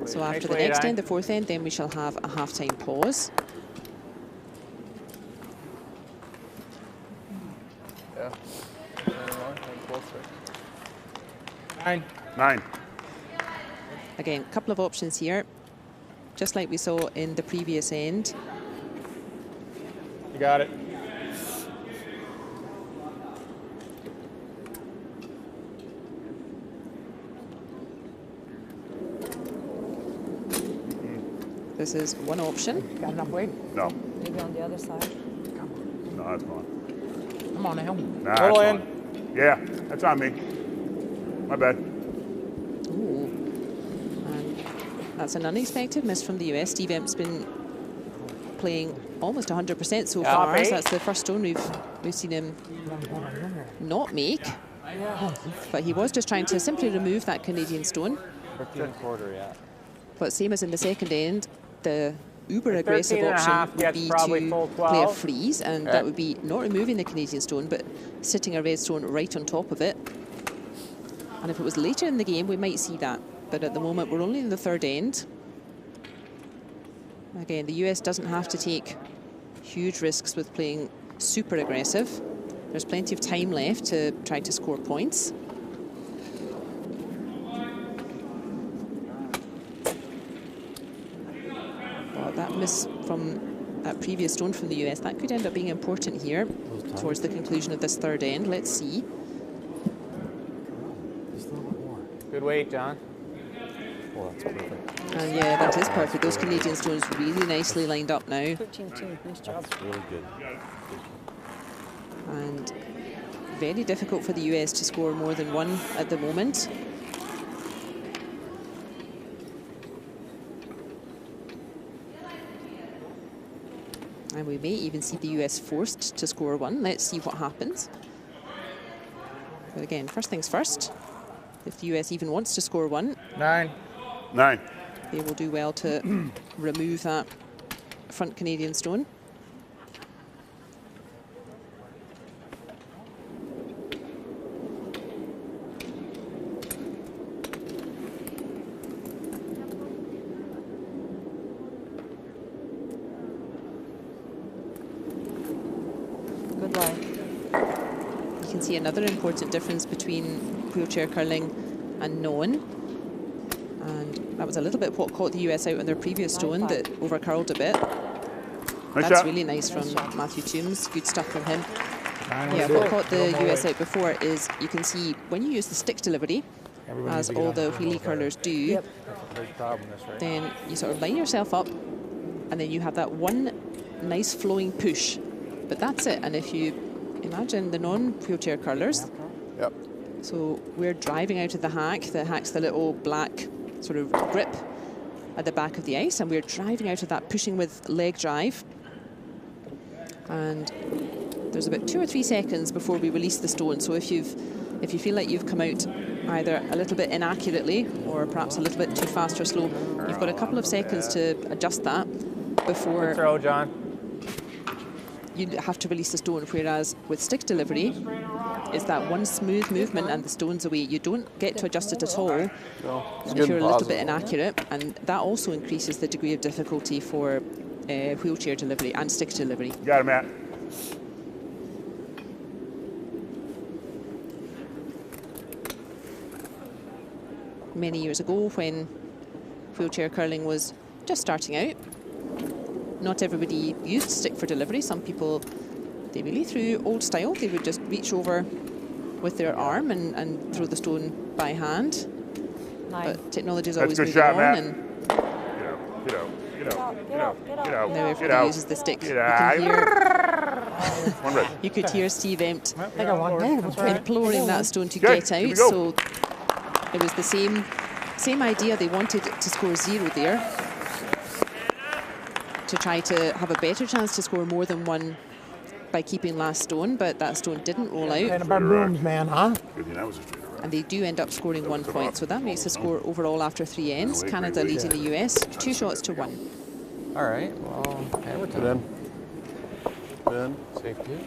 So after the next end, the fourth end, then we shall have a half-time pause. Yeah. 9. 9. Again, a couple of options here, just like we saw in the previous end. You got it. This is one option. Got enough weight? No. Maybe on the other side. No, that's fine. Come on now. Nah, Total that's in. fine. Yeah, that's on me. My bad. Ooh. And that's an unexpected miss from the US. Steve Empt's been playing almost 100% so Yeah. far. Top So eight. that's the first stone we've seen him not make. But he was just trying to simply remove that Canadian stone. 13 and a quarter, yeah. But same as in the second end, the uber The aggressive 13 and a option half would gets be probably to full play a 12. freeze, and that would be not removing the Canadian stone, but sitting a red stone right on top of it. And if it was later in the game, we might see that. But at the moment, we're only in the third end. Again, the US doesn't have to take huge risks with playing super aggressive. There's plenty of time left to try to score points. But that miss from that previous stone from the US, that could end up being important here towards the conclusion of this third end. Let's see. Just a little bit more. Good weight, John. Oh, that's perfect. And yeah, that is perfect. Those Canadian stones really nicely lined up now. 13-2. Nice job. That's really good. And very difficult for the US to score more than one at the moment. And we may even see the US forced to score one. Let's see what happens. But again, first things first. If the US even wants to score one, 9. 9. they will do well to remove that front Canadian stone. Good lie. You can see another important difference between wheelchair curling and non. And that was a little bit what caught the US out on their previous stone that over curled a bit. Nice That's shot. really nice from Matthew Toombs. Good stuff from him. Yeah, what caught the US out before is you can see when you use the stick delivery, as all the wheelie curlers do, Yep. Big problem, this, right? then you sort of line yourself up and then you have that one nice flowing push. But that's it. And if you imagine the non-wheelchair curlers, Yep. so we're driving out of the hack. The hack's the little black sort of grip at the back of the ice, and we're driving out of that, pushing with leg drive. And there's about 2 or 3 seconds before we release the stone. So if you feel like you've come out either a little bit inaccurately or perhaps a little bit too fast or slow, you've got a couple of seconds to adjust that before Throw, John. you have to release the stone. Whereas with stick delivery, it's that one smooth movement and the stone's away. You don't get to adjust it at all if you're a little bit inaccurate, and that also increases the degree of difficulty for wheelchair delivery and stick delivery. Got it, Matt. Many years ago, when wheelchair curling was just starting out, not everybody used stick for delivery. Some people, they really threw old style. They would just reach over with their arm and throw the stone by hand. But technology is always good moving shot, on, Matt. and Get out. now everybody uses the stick. You out. can hear, One red. you could hear Steve Empt I got one. Hey, that's right. imploring that stone to Okay, get here we out. go. So it was the same idea. They wanted to score 0 there to try to have a better chance to score more than 1 by keeping last stone, but that stone didn't roll And out, about brooms, man, huh? Good thing that was a straight around. and they do end up scoring 1 point. So that makes the score overall after 3 ends. wait, Canada wait. leading the US 2 shots to 1. All right. Well, Hamilton. Ben. Ben. Safety.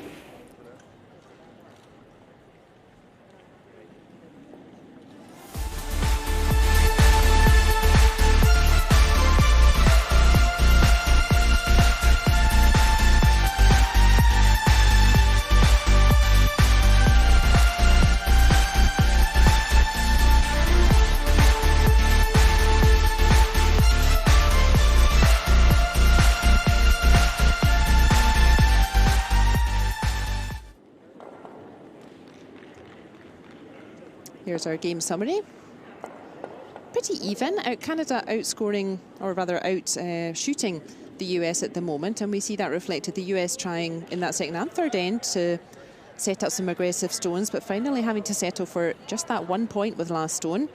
Here's our game summary. Pretty even. Canada outscoring, or rather shooting the US at the moment, and we see that reflected. The US trying in that second and third end to set up some aggressive stones, but finally having to settle for just that 1 point with last stone.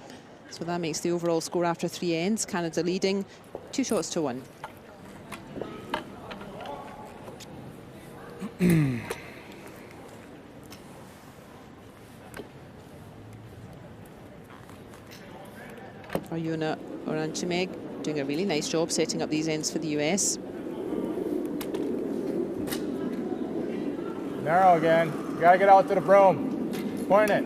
So that makes the overall score after 3 ends. Canada leading 2 shots to 1. Oyuna Oranchimeg doing a really nice job setting up these ends for the US. Narrow again. You gotta get out to the broom. Point it.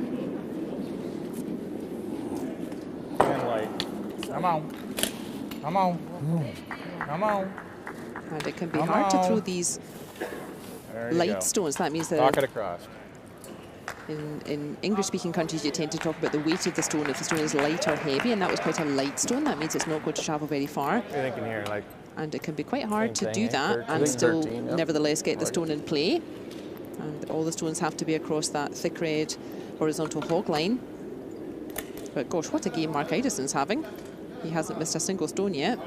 And light. Come on. Come on. Come on. And it can be Come hard to throw on. these There you light go. stones. That means that Knock it across. in English-speaking countries, you tend to talk about the weight of the stone. If the stone is light or heavy, and that was quite a light stone, that means it's not going to travel very far. What are you thinking here? Like, And it can be quite hard to Same do thing, that 13, and still 13, yep. nevertheless get the stone in play. And all the stones have to be across that thick red horizontal hog line. But gosh, what a game Mark Idison's having. He hasn't missed a single stone yet.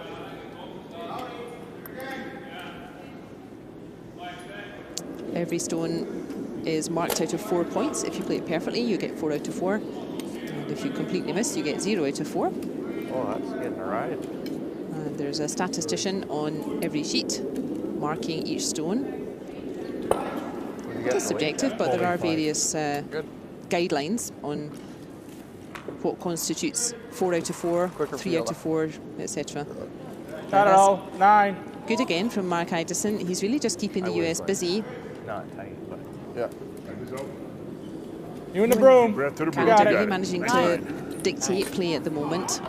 Every stone is marked out of 4 points. If you play it perfectly, you get 4 out of 4. And if you completely miss, you get 0 out of 4. Oh, that's getting a ride. And there's a statistician on every sheet marking each stone. It is subjective, but there are various guidelines on what constitutes 4 out of 4, 3 out of 4, etc. not at all. 9. Good again from Mark Idison. He's really just keeping the US busy. Not tight, but. Yeah. You in the broom. Breath to the broom. Canada You got really it. managing Nice to line. dictate play at the moment.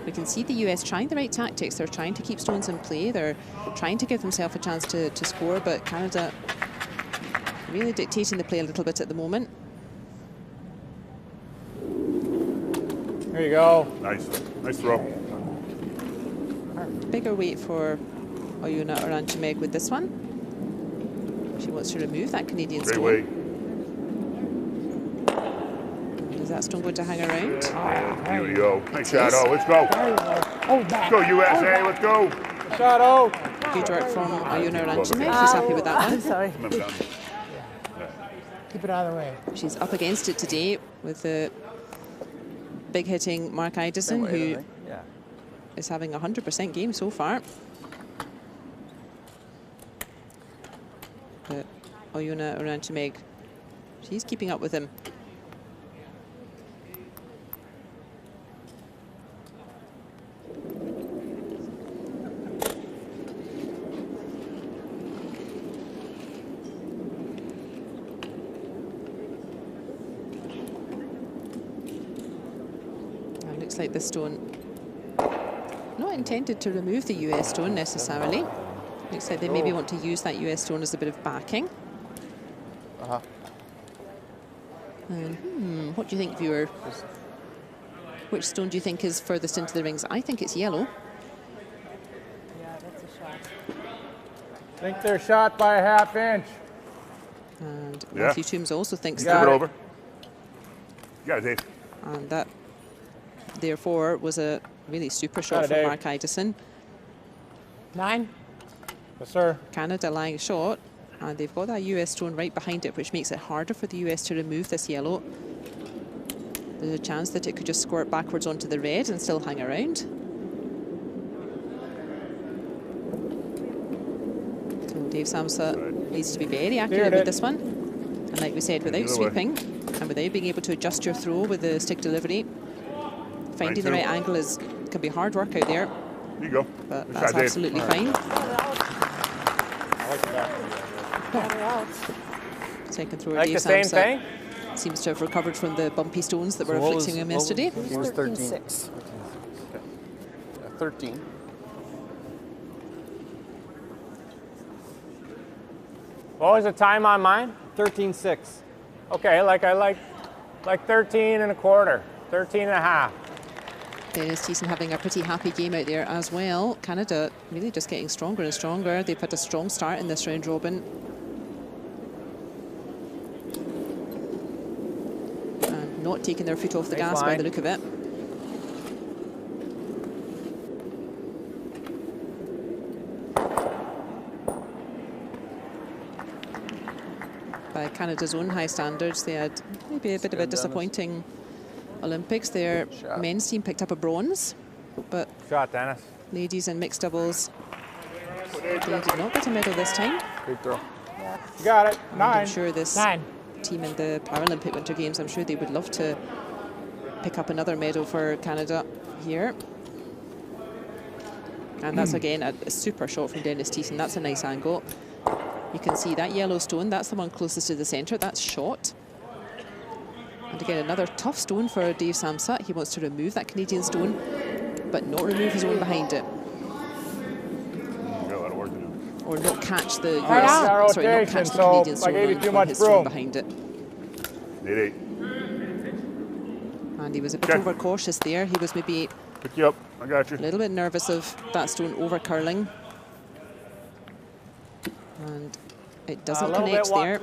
We can see the US trying the right tactics. They're trying to keep stones in play. They're trying to give themselves a chance to score, but Canada really dictating the play a little bit at the moment. There you go. Nice. Nice throw. Bigger weight for Oyuna Oranchimeg with this one. She wants to remove that Canadian Great stone. weight. Is that stone going to hang around? Here we go. Nice shot. Oh, let's go. Let's go, USA. Let's go. Shot out. Good work from Iona Ranchime. She's happy with that one. Sorry. Keep it out of the way. She's up against it today with the big hitting Mark Idison, who Yeah. is having a 100% game so far. But Iona Ranchime, she's keeping up with him. Looks like the stone not intended to remove the US stone necessarily. Looks like they maybe want to use that US stone as a bit of backing. And, what do you think, viewer? Which stone do you think is furthest into the rings? I think it's yellow. Yeah, that's a shot. I think they're shot by a ½ inch. And Yeah. Matthew Toombs also thinks Give that. it over. You got it, Dave. And that, therefore, was a really super shot Got it, from Dave. Mark Idison. 9. Yes, sir. Canada lying shot, and they've got that US stone right behind it, which makes it harder for the US to remove this yellow. There's a chance that it could just squirt backwards onto the red and still hang around. So Dave Samsa needs to be very accurate with this one. And like we said, without sweeping and without being able to adjust your throw with the stick delivery, finding the right angle can be hard work out there. Here you go. But Good that's shot, Dave. absolutely fine. Second thrower, Like Dave the same Samsa thing? seems to have recovered from the bumpy stones that were what afflicting him yesterday. He was 13. 13-6. Yeah, 13. What was the time on mine? 13-6. Okay, I like 13 and a quarter, 13 and a half. Dennis Thiessen having a pretty happy game out there as well. Canada really just getting stronger and stronger. They've had a strong start in this round robin. And not taking their foot off the gas by the look of it. By Canada's own high standards, they had maybe a bit of a disappointing Olympics. Their men's team picked up a bronze, but Shot, Dennis. ladies and mixed doubles, they did not get a medal this time. Great throw. You got it. And 9. I'm sure this 9. team in the Paralympic Winter Games, I'm sure they would love to pick up another medal for Canada here. And that's again a super shot from Dennis Thiessen. That's a nice angle. You can see that yellow stone, that's the one closest to the centre, that's shot. And again, another tough stone for Dave Samsa. He wants to remove that Canadian stone, but not remove his own behind it. You got a lot of work to do. Or not catch the Right US, now, sorry, not catch the rotation, Canadian so I stone gave you on- too on much his stone room. behind it. 8-8. And he was a bit Okay. overcautious there. He was maybe Pick you up. I got you. a little bit nervous of that stone over curling. And it doesn't connect there.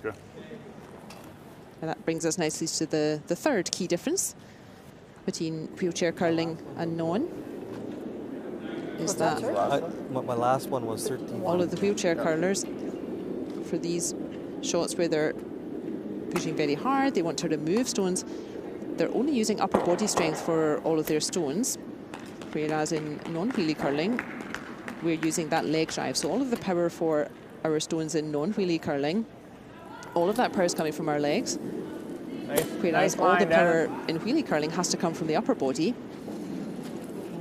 Okay. And that brings us nicely to the third key difference between wheelchair curling and non. Is that My last one was 13. all of the wheelchair curlers, for these shots where they're pushing very hard, they want to remove stones, they're only using upper body strength for all of their stones, whereas in non-wheelie curling, we're using that leg drive. So all of the power for our stones in non-wheelie curling, all of that power is coming from our legs, whereas all the power in wheelie curling has to come from the upper body.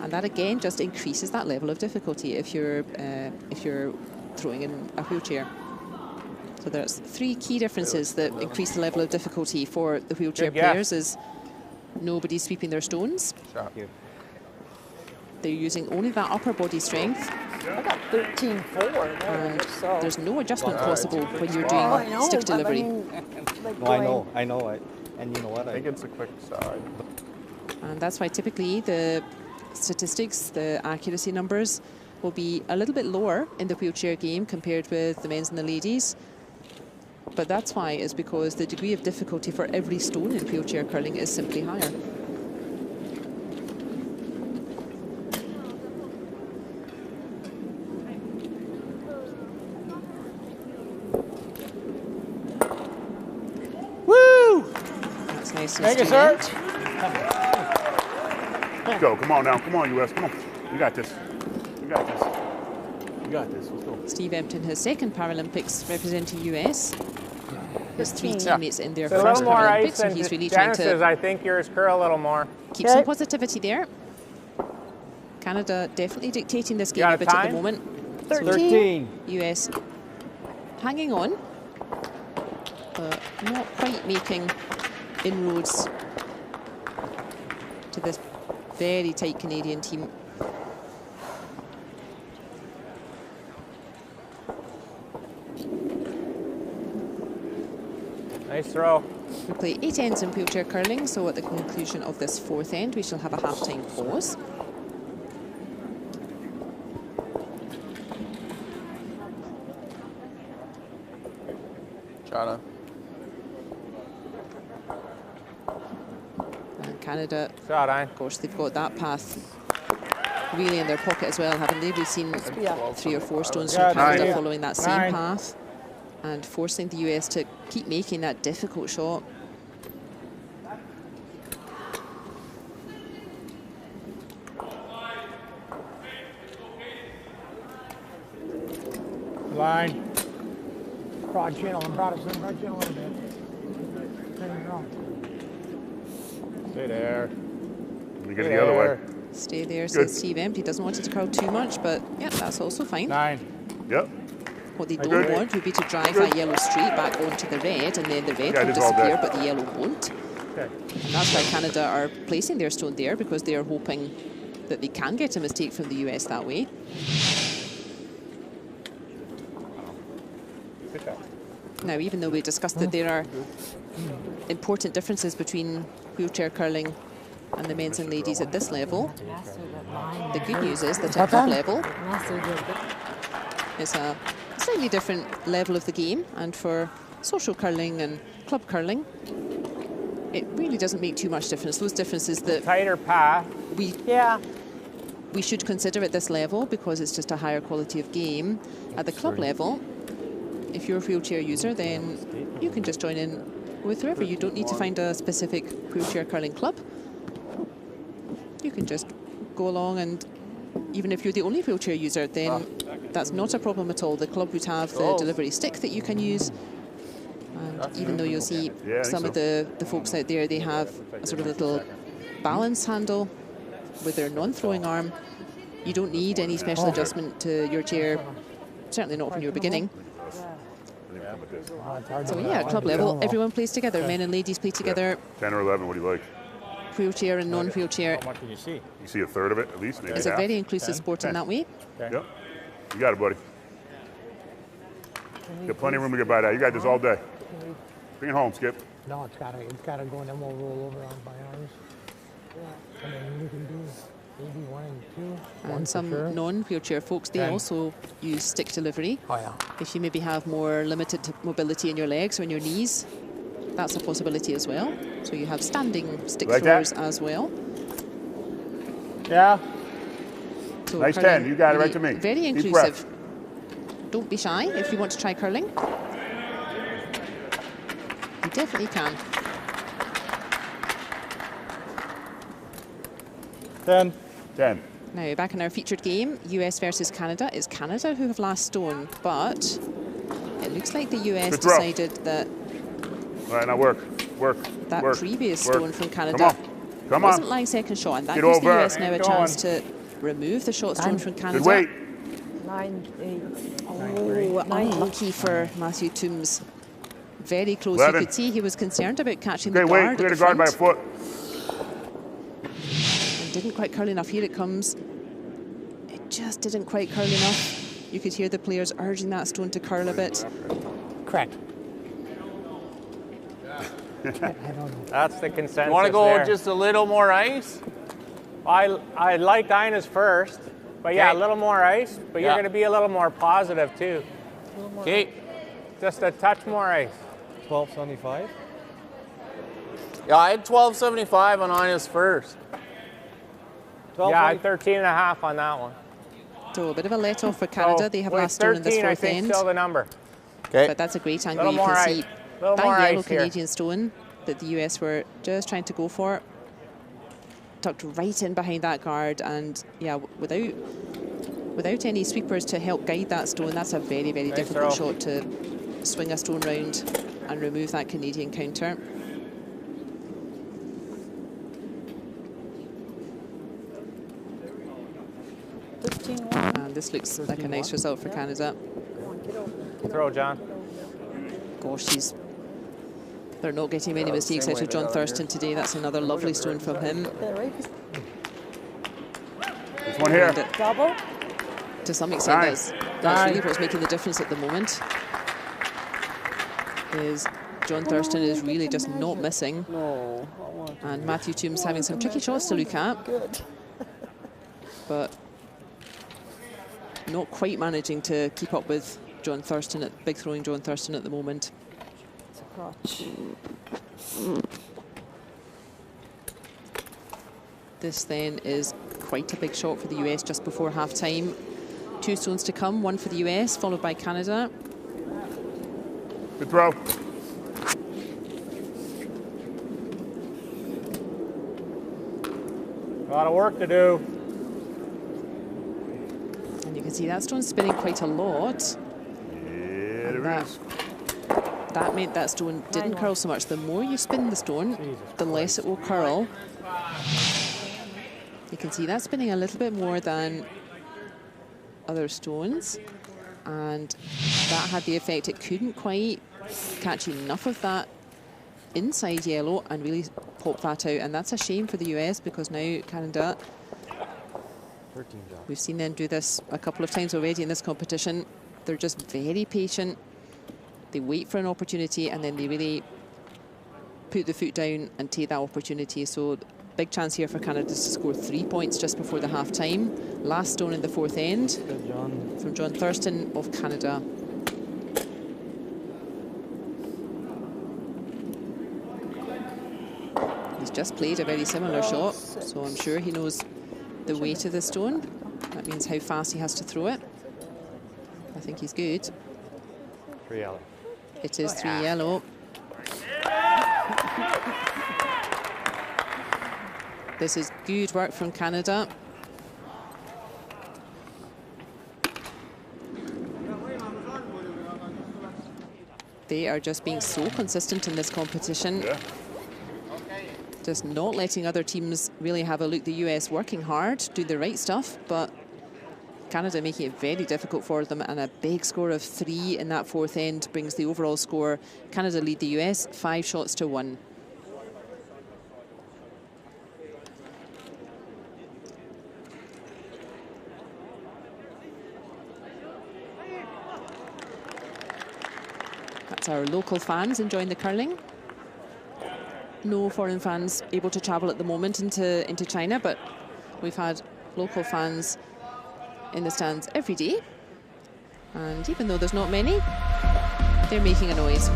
And that again just increases that level of difficulty if you're throwing in a wheelchair. So there's three key differences that increase the level of difficulty for the wheelchair players. Is nobody sweeping their stones. They're using only that upper body strength. I got 13-4. And So. there's no adjustment possible when you're doing stick delivery. No, I know. And you know what? I think it's a quick side. And that's why typically the statistics, the accuracy numbers, will be a little bit lower in the wheelchair game compared with the men's and the ladies. But that's why, is because the degree of difficulty for every stone in wheelchair curling is simply higher. Woo! That's nice. Thank you, sir. Let's go. Come on now. Come on, US. Come on. You got this. You got this. You got this. Let's go. Steve Empton, his second Paralympics representing US. His 3 teammates in their So a first little more Paralympics, ice so than he's really trying Janice's. to I think yours curl a little more. keep some positivity there. Canada definitely dictating this game got a a bit at the time? moment. 13. US hanging on, but not quite making inroads to this very tight Canadian team. Nice throw. We play 8 ends in wheelchair curling, so at the conclusion of this 4th end, we shall have a half-time pause. China. And Canada, Shot, of course, they've got that path really in their pocket as well, haven't they? We've seen 3 or 4 stones from Canada following that same path and forcing the US to keep making that difficult shot. Line. Broad channel and broad channel a little bit. There you go. Stay there. Let me get it the other way. Stay there, Good. says Steve Empty. Doesn't want it to curl too much, but yeah, that's also fine. 9. Yep. What they don't Good. want would be to drive that yellow straight back onto the red, and then the red Yeah, will it is all disappear, day. but the yellow won't. Okay. And that's why Canada are placing their stone there, because they are hoping that they can get a mistake from the US that way. Good shot. Now, even though we discussed that there are important differences between wheelchair curling and the men's and ladies at this level, the good news is that at club level, it's a slightly different level of the game, and for social curling and club curling, it really doesn't make too much difference. Those differences that Tighter path. we should consider at this level, because it's just a higher quality of game. At the club level, if you're a wheelchair user, then you can just join in with whoever. You don't need to find a specific wheelchair curling club. You can just go along, and even if you're the only wheelchair user, then that's not a problem at all. The club would have the delivery stick that you can use. And even though you'll see some of the folks out there, they have a sort of little balance handle with their non-throwing arm. You don't need any special adjustment to your chair, certainly not when you're beginning. So yeah, at club level, everyone plays together. Men and ladies play together. 10 or 11, what do you like? Wheelchair and non-wheelchair. How much did you see? You see a third of it, at least, maybe It's a half. very inclusive sport in that way. Okay. Yep. You got it, buddy. You got plenty of room to get by that. You got this all day. Bring it home, Skip. No, it's gotta go, and then we'll roll over on by ours. And then you can do maybe 1 and 2. And some non-wheelchair folks, they also use stick delivery. Oh yeah. If you maybe have more limited mobility in your legs or in your knees, that's a possibility as well. So you have standing stick Like throwers that? as well. Yeah. So Nice curling 10. You got it right really to me. Very Deep inclusive. Don't be shy if you want to try curling. You definitely can. 10. 10. Now, back in our featured game, US versus Canada. It's Canada who have last stone, but it looks like the US Good throw. decided that All right, now work. that work, previous work. stone from Canada Come on. Come wasn't on. lying second shot, and that Get gives the over. US now a Keep chance going. to remove the shot stone from Canada. Good weight. 9, 8. Oh, unlucky for Matthew Toombs. Very close. 11. You could see he was concerned about catching Okay, the wait. guard Clear at the the guard by a front. foot. And didn't quite curl enough. Here it comes. It just didn't quite curl enough. You could hear the players urging that stone to curl a bit. Correct. I don't know. That's the consensus. You want to go there. just a little more ice? I like Dinah's first. But yeah, a Okay. little more ice, but you're Yeah. going to be a little more positive too. Okay. Just a touch more ice. 12.75. Yeah, I had 12.75 on Ina's first. 12. Yeah, I had 13.5 on that one. So a bit of a let-off for Canada. So, They have with last stone in this 13, I fourth think, end. still the number. Okay. But that's a great angle. Little You more can ice. see Little that more yellow ice here. Canadian stone that the US were just trying to go for. Tucked right in behind that guard, and yeah, without any sweepers to help guide that stone, that's a very, very Nice difficult throw. shot to swing a stone round and remove that Canadian counter. And this looks like a nice result for Canada. Throw, John. Gosh, they're not getting many mistakes same out way of they John got Thurston today. That's another lovely stone from him. This one here. And Double. to some extent, Nice. that's really what's making the difference at the moment. Is John Thurston is really just not missing. No. I want And Matthew Toombs having some tricky shots to look at. Good. But not quite managing to keep up with John Thurston, big throwing John Thurston at the moment. It's a crotch. This then is quite a big shot for the US just before half-time. 2 stones to come, 1 for the US, followed by Canada. Good throw. A lot of work to do. And you can see that stone spinning quite a lot. Yeah, there that- it is. That meant that stone didn't curl so much. The more you spin the stone, the less it will curl. You can see that spinning a little bit more than other stones. And that had the effect it couldn't quite catch enough of that inside yellow and really pop that out. And that's a shame for the US, because now Canada, 13 jobs. we've seen them do this a couple of times already in this competition. They're just very patient. They wait for an opportunity and then they really put the foot down and take that opportunity. So big chance here for Canada to score 3 points just before the half-time. Last stone in the fourth end Good, John. from John Thurston of Canada. He's just played a very similar shot, so I'm sure he knows the weight of the stone. That means how fast he has to throw it. I think he's good. 3 yellow. It is 3 yellow. This is good work from Canada. They are just being so consistent in this competition. Yeah. Just not letting other teams really have a look. The US working hard, doing the right stuff, but Canada making it very difficult for them, and a big score of 3 in that fourth end brings the overall score. Canada lead the US 5 shots to 1. That's our local fans enjoying the curling. No foreign fans able to travel at the moment into China, but we've had local fans in the stands every day. And even though there's not many, they're making a noise.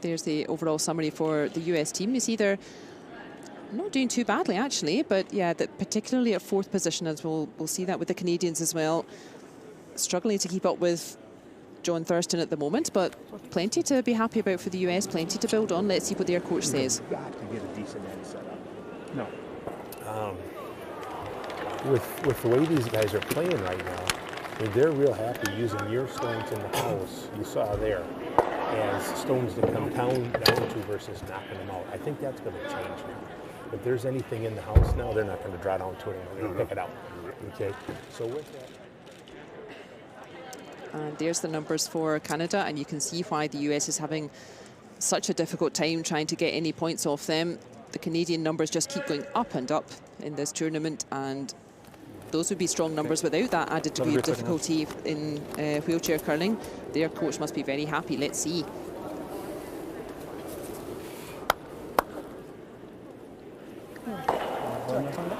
There's the overall summary for the US team. You see they're not doing too badly, actually, but yeah, particularly at 4th position, as we'll see that with the Canadians as well. Struggling to keep up with John Thurston at the moment, but plenty to be happy about for the US, plenty to build on. Let's see what their coach says. You've got to get a decent end set up. No. With the way these guys are playing right now, I mean, they're real happy using your stones in the house, you saw there, as stones to come down to versus knocking them out. I think that's going to change now. If there's anything in the house now, they're not going to draw down to it, they're going to pick it out. Okay, so with that. And there's the numbers for Canada, and you can see why the US is having such a difficult time trying to get any points off them. The Canadian numbers just keep going up and up in this tournament, and those would be strong numbers without that added degree of difficulty in wheelchair curling. Their coach must be very happy. Let's see.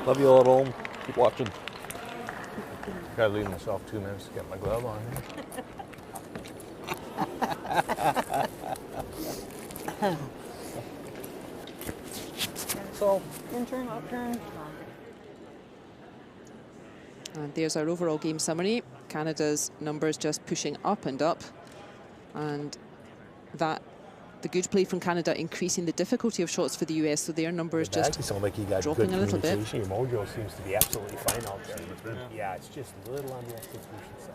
Love you all at home. Keep watching. Gotta leave myself 2 minutes to get my glove on here. So, intern, upturn. And there's our overall game summary. Canada's numbers just pushing up and up. And that, the good play from Canada increasing the difficulty of shots for the US, so their numbers just sound like you got dropping a little bit. Your mojo seems to be absolutely fine out there. Yeah, it's just a little on the execution side.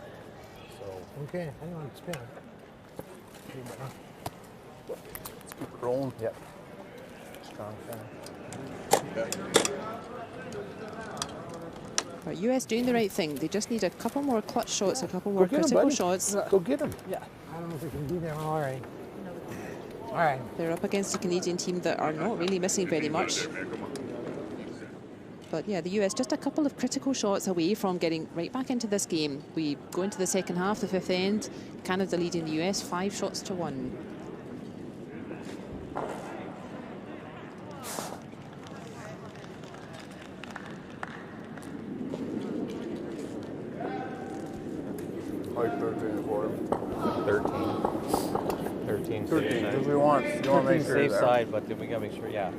So Okay, hang on, spin. Let's keep it rolling. Yep. Strong fan. But US doing the right thing. They just need a couple more clutch shots, a couple more critical shots. Go get them. Yeah, I don't know if we can do that. All right. All right. They're up against a Canadian team that are not really missing very much. But yeah, the US just a couple of critical shots away from getting right back into this game. We go into the second half, the 5th end. Canada leading the US 5 shots to 1. Like 13 for him. 13. 13. Because we want to make sure safe there. side, but then we got to make sure, yeah.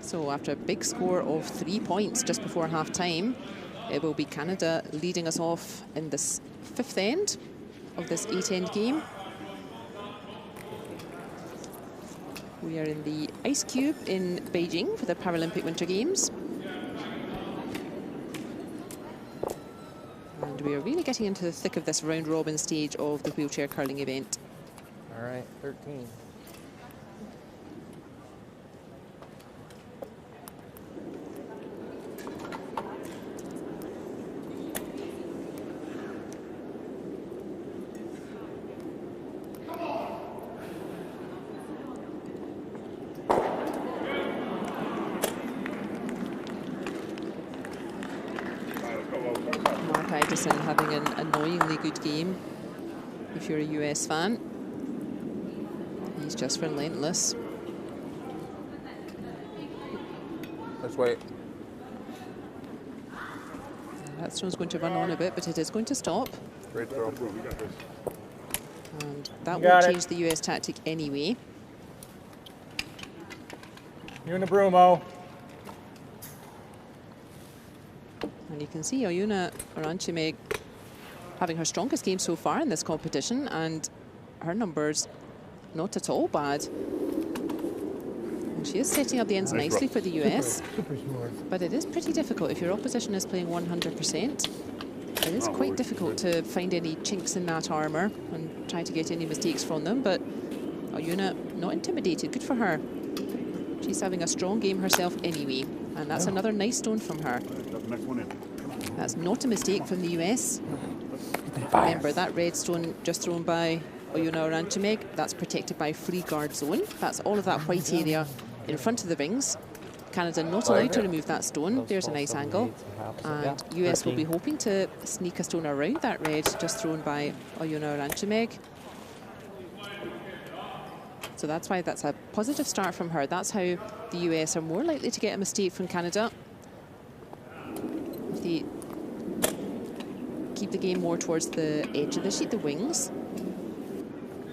So after a big score of 3 points just before half-time, it will be Canada leading us off in this 5th end of this 8-end game. We are in the Ice Cube in Beijing for the Paralympic Winter Games. And we are really getting into the thick of this round-robin stage of the wheelchair curling event. All right, 13. Having an annoyingly good game if you're a US fan. He's just relentless. Let's wait. That stone's going to run on a bit, but it is going to stop. Great throw. And that won't change the US tactic anyway. You and the Brumo. And you can see Oyuna Oranchimeg having her strongest game so far in this competition, and her numbers not at all bad. And she is setting up the ends nicely for the US. Super smart. But it is pretty difficult if your opposition is playing 100%. It is quite difficult to find any chinks in that armour and try to get any mistakes from them, but Oyuna not intimidated. Good for her. She's having a strong game herself anyway, and that's another nice stone from her. That's not a mistake from the US. Remember, that red stone just thrown by Oyuna Oranchimeg, that's protected by free guard zone. That's all of that white area in front of the rings. Canada not allowed to remove that stone. There's a nice angle. And US will be hoping to sneak a stone around that red just thrown by Oyuna Oranchimeg. So that's why that's a positive start from her. That's how the US are more likely to get a mistake from Canada. keep the game more towards the edge of the sheet, the wings.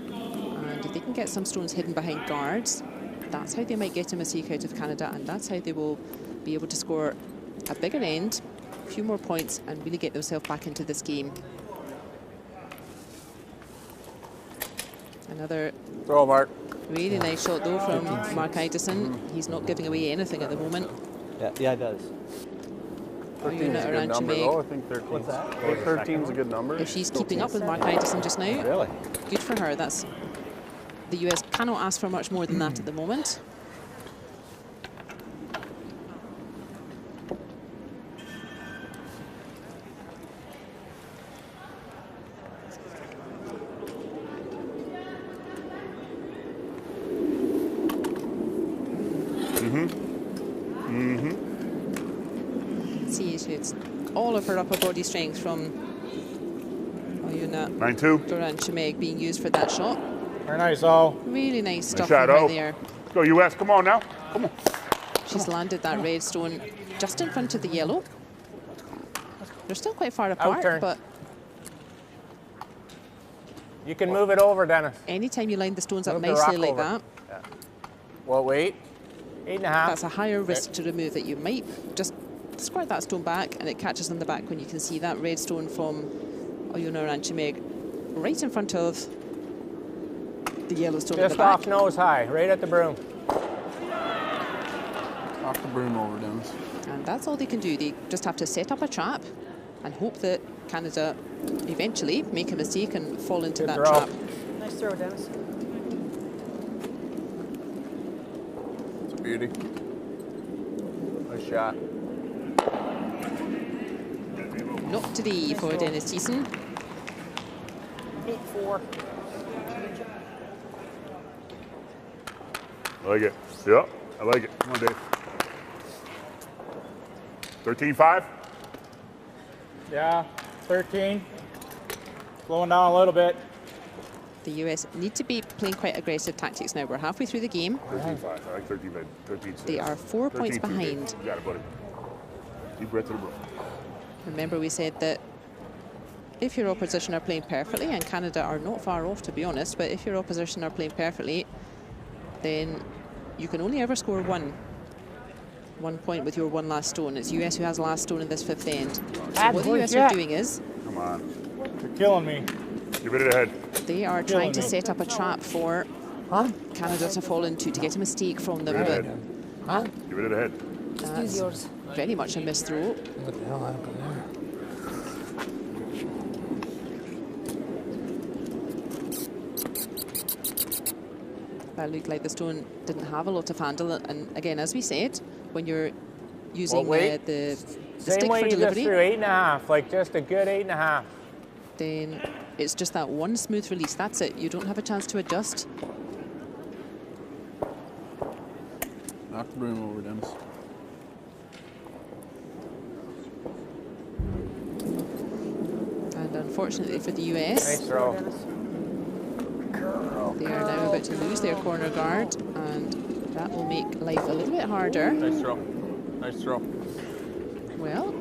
And if they can get some stones hidden behind guards, that's how they might get a mistake out of Canada, and that's how they will be able to score a bigger end, a few more points, and really get themselves back into this game. Another throw, Mark. Really nice shot though from Mark Idison. He's not giving away anything at the moment. Yeah, he does. 13 is a good number, though. I think 13. What's that? I think 13 is a good number. If she's keeping up with Mark Idison just now, Really? good for her. That's the US cannot ask for much more than that at the moment. See, it's all of her upper body strength from Oyuna 9-2. Doran Chimeg being used for that shot. Very nice, all. Really nice stuff shot, from her oh. there. Let's go, US. Come on now. Come on. She's landed that red stone just in front of the yellow. They're still quite far apart, turn. but You can move it over, Dennis. anytime you line the stones up Move the nicely rock like over. that, Well, wait. 8.5. that's a higher risk to remove it. You might just squirt that stone back and it catches on the back when you can see that red stone from Oyuna Ranchimeg right in front of the yellow stone at the Just back. off nose high, right at the broom. Off the broom over, Dennis. And that's all they can do. They just have to set up a trap and hope that Canada eventually make a mistake and fall into Good that throw. trap. Nice throw, Dennis. It's a beauty. Nice shot. Not today for Dennis Thiessen. 8-4. I like it. Yeah, I like it. Come on, Dave. 13-5. Yeah, 13. Slowing down a little bit. The US need to be playing quite aggressive tactics now. We're halfway through the game. 13-5. I like 13-5. 13-6. They are 4 points 13-2, behind. Dave. You got it, buddy. Deep breath to the bro. Remember, we said that if your opposition are playing perfectly, and Canada are not far off, to be honest, but if your opposition are playing perfectly, then you can only ever score one point with your one last stone. It's US who has the last stone in this fifth end. So what the US are doing is, Come on. You're killing me. Give it ahead. they are trying to set up a trap for Canada to fall into, to get a mistake from them. Give it But ahead. Give it ahead. Use yours. very much a missed throw. What the hell happened there? That looked like the stone didn't have a lot of handle. And again, as we said, when you're using wait. the Same stick way for you just delivery, threw 8.5, like just a good 8.5. then it's just that one smooth release. That's it. You don't have a chance to adjust. Knock the broom over, Dennis. And unfortunately for the Nice US, throw. they are now about to lose their corner guard, and that will make life a little bit harder. Nice throw. Nice throw. Well,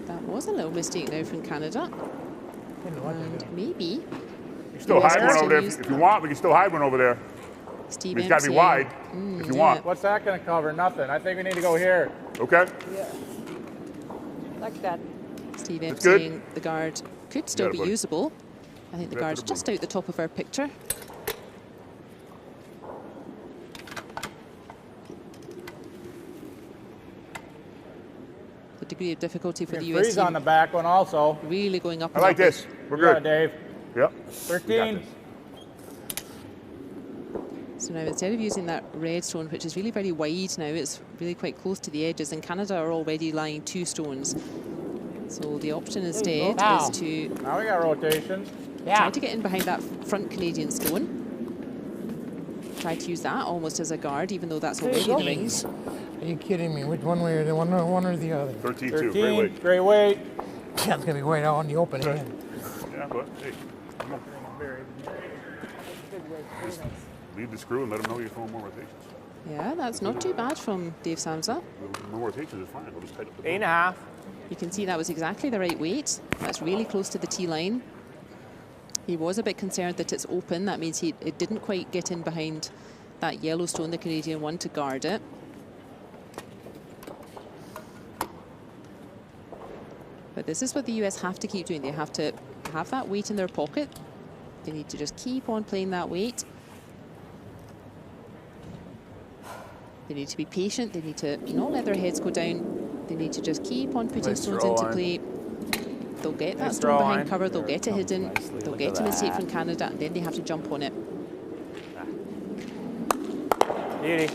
that was a little mistake now from Canada. And maybe You still Yes, hide one yes, over there. use- If you want, we can still hide one over there. Steve It's got to be Empsey- wide if you want. What's that going to cover? Nothing. I think we need to go here. Okay? Yeah. Like that. Steve It's good. saying the guard could still got it, be buddy. usable. I think the Right guard's for the just out the top of our picture. The degree of difficulty for You the can US freeze on team the back one also. really going up I and like up. this. We're You got it, good. Dave. Yep. We got 13. this. So now instead of using that red stone, which is really very wide now, it's really quite close to the edges, and Canada are already lying 2 stones. So the option instead Now. is to Now we got rotation. try to get in behind that front Canadian stone. Try to use that almost as a guard, even though that's already in the rings. Are you kidding me? Which one way or the one or the other? 13-2. Great 13. weight. Great weight. That's gonna be way out on the open Okay. end. Yeah, but hey, come on. Leave the screw and let them know you're throwing more rotations. Yeah, that's not too bad from Dave Samsa. No more takes is fine. We'll just tighten up the 8.5. You can see that was exactly the right weight. That's really close to the tee line. He was a bit concerned that it's open. That means it didn't quite get in behind that yellow stone, the Canadian one, to guard it. But this is what the US have to keep doing. They have to have that weight in their pocket. They need to just keep on playing that weight. They need to be patient. They need to not let their heads go down. They need to just keep on putting stones into play. They'll get that stone behind cover. They'll get it hidden. They'll get a mistake from Canada, and then they have to jump on it. Beauty.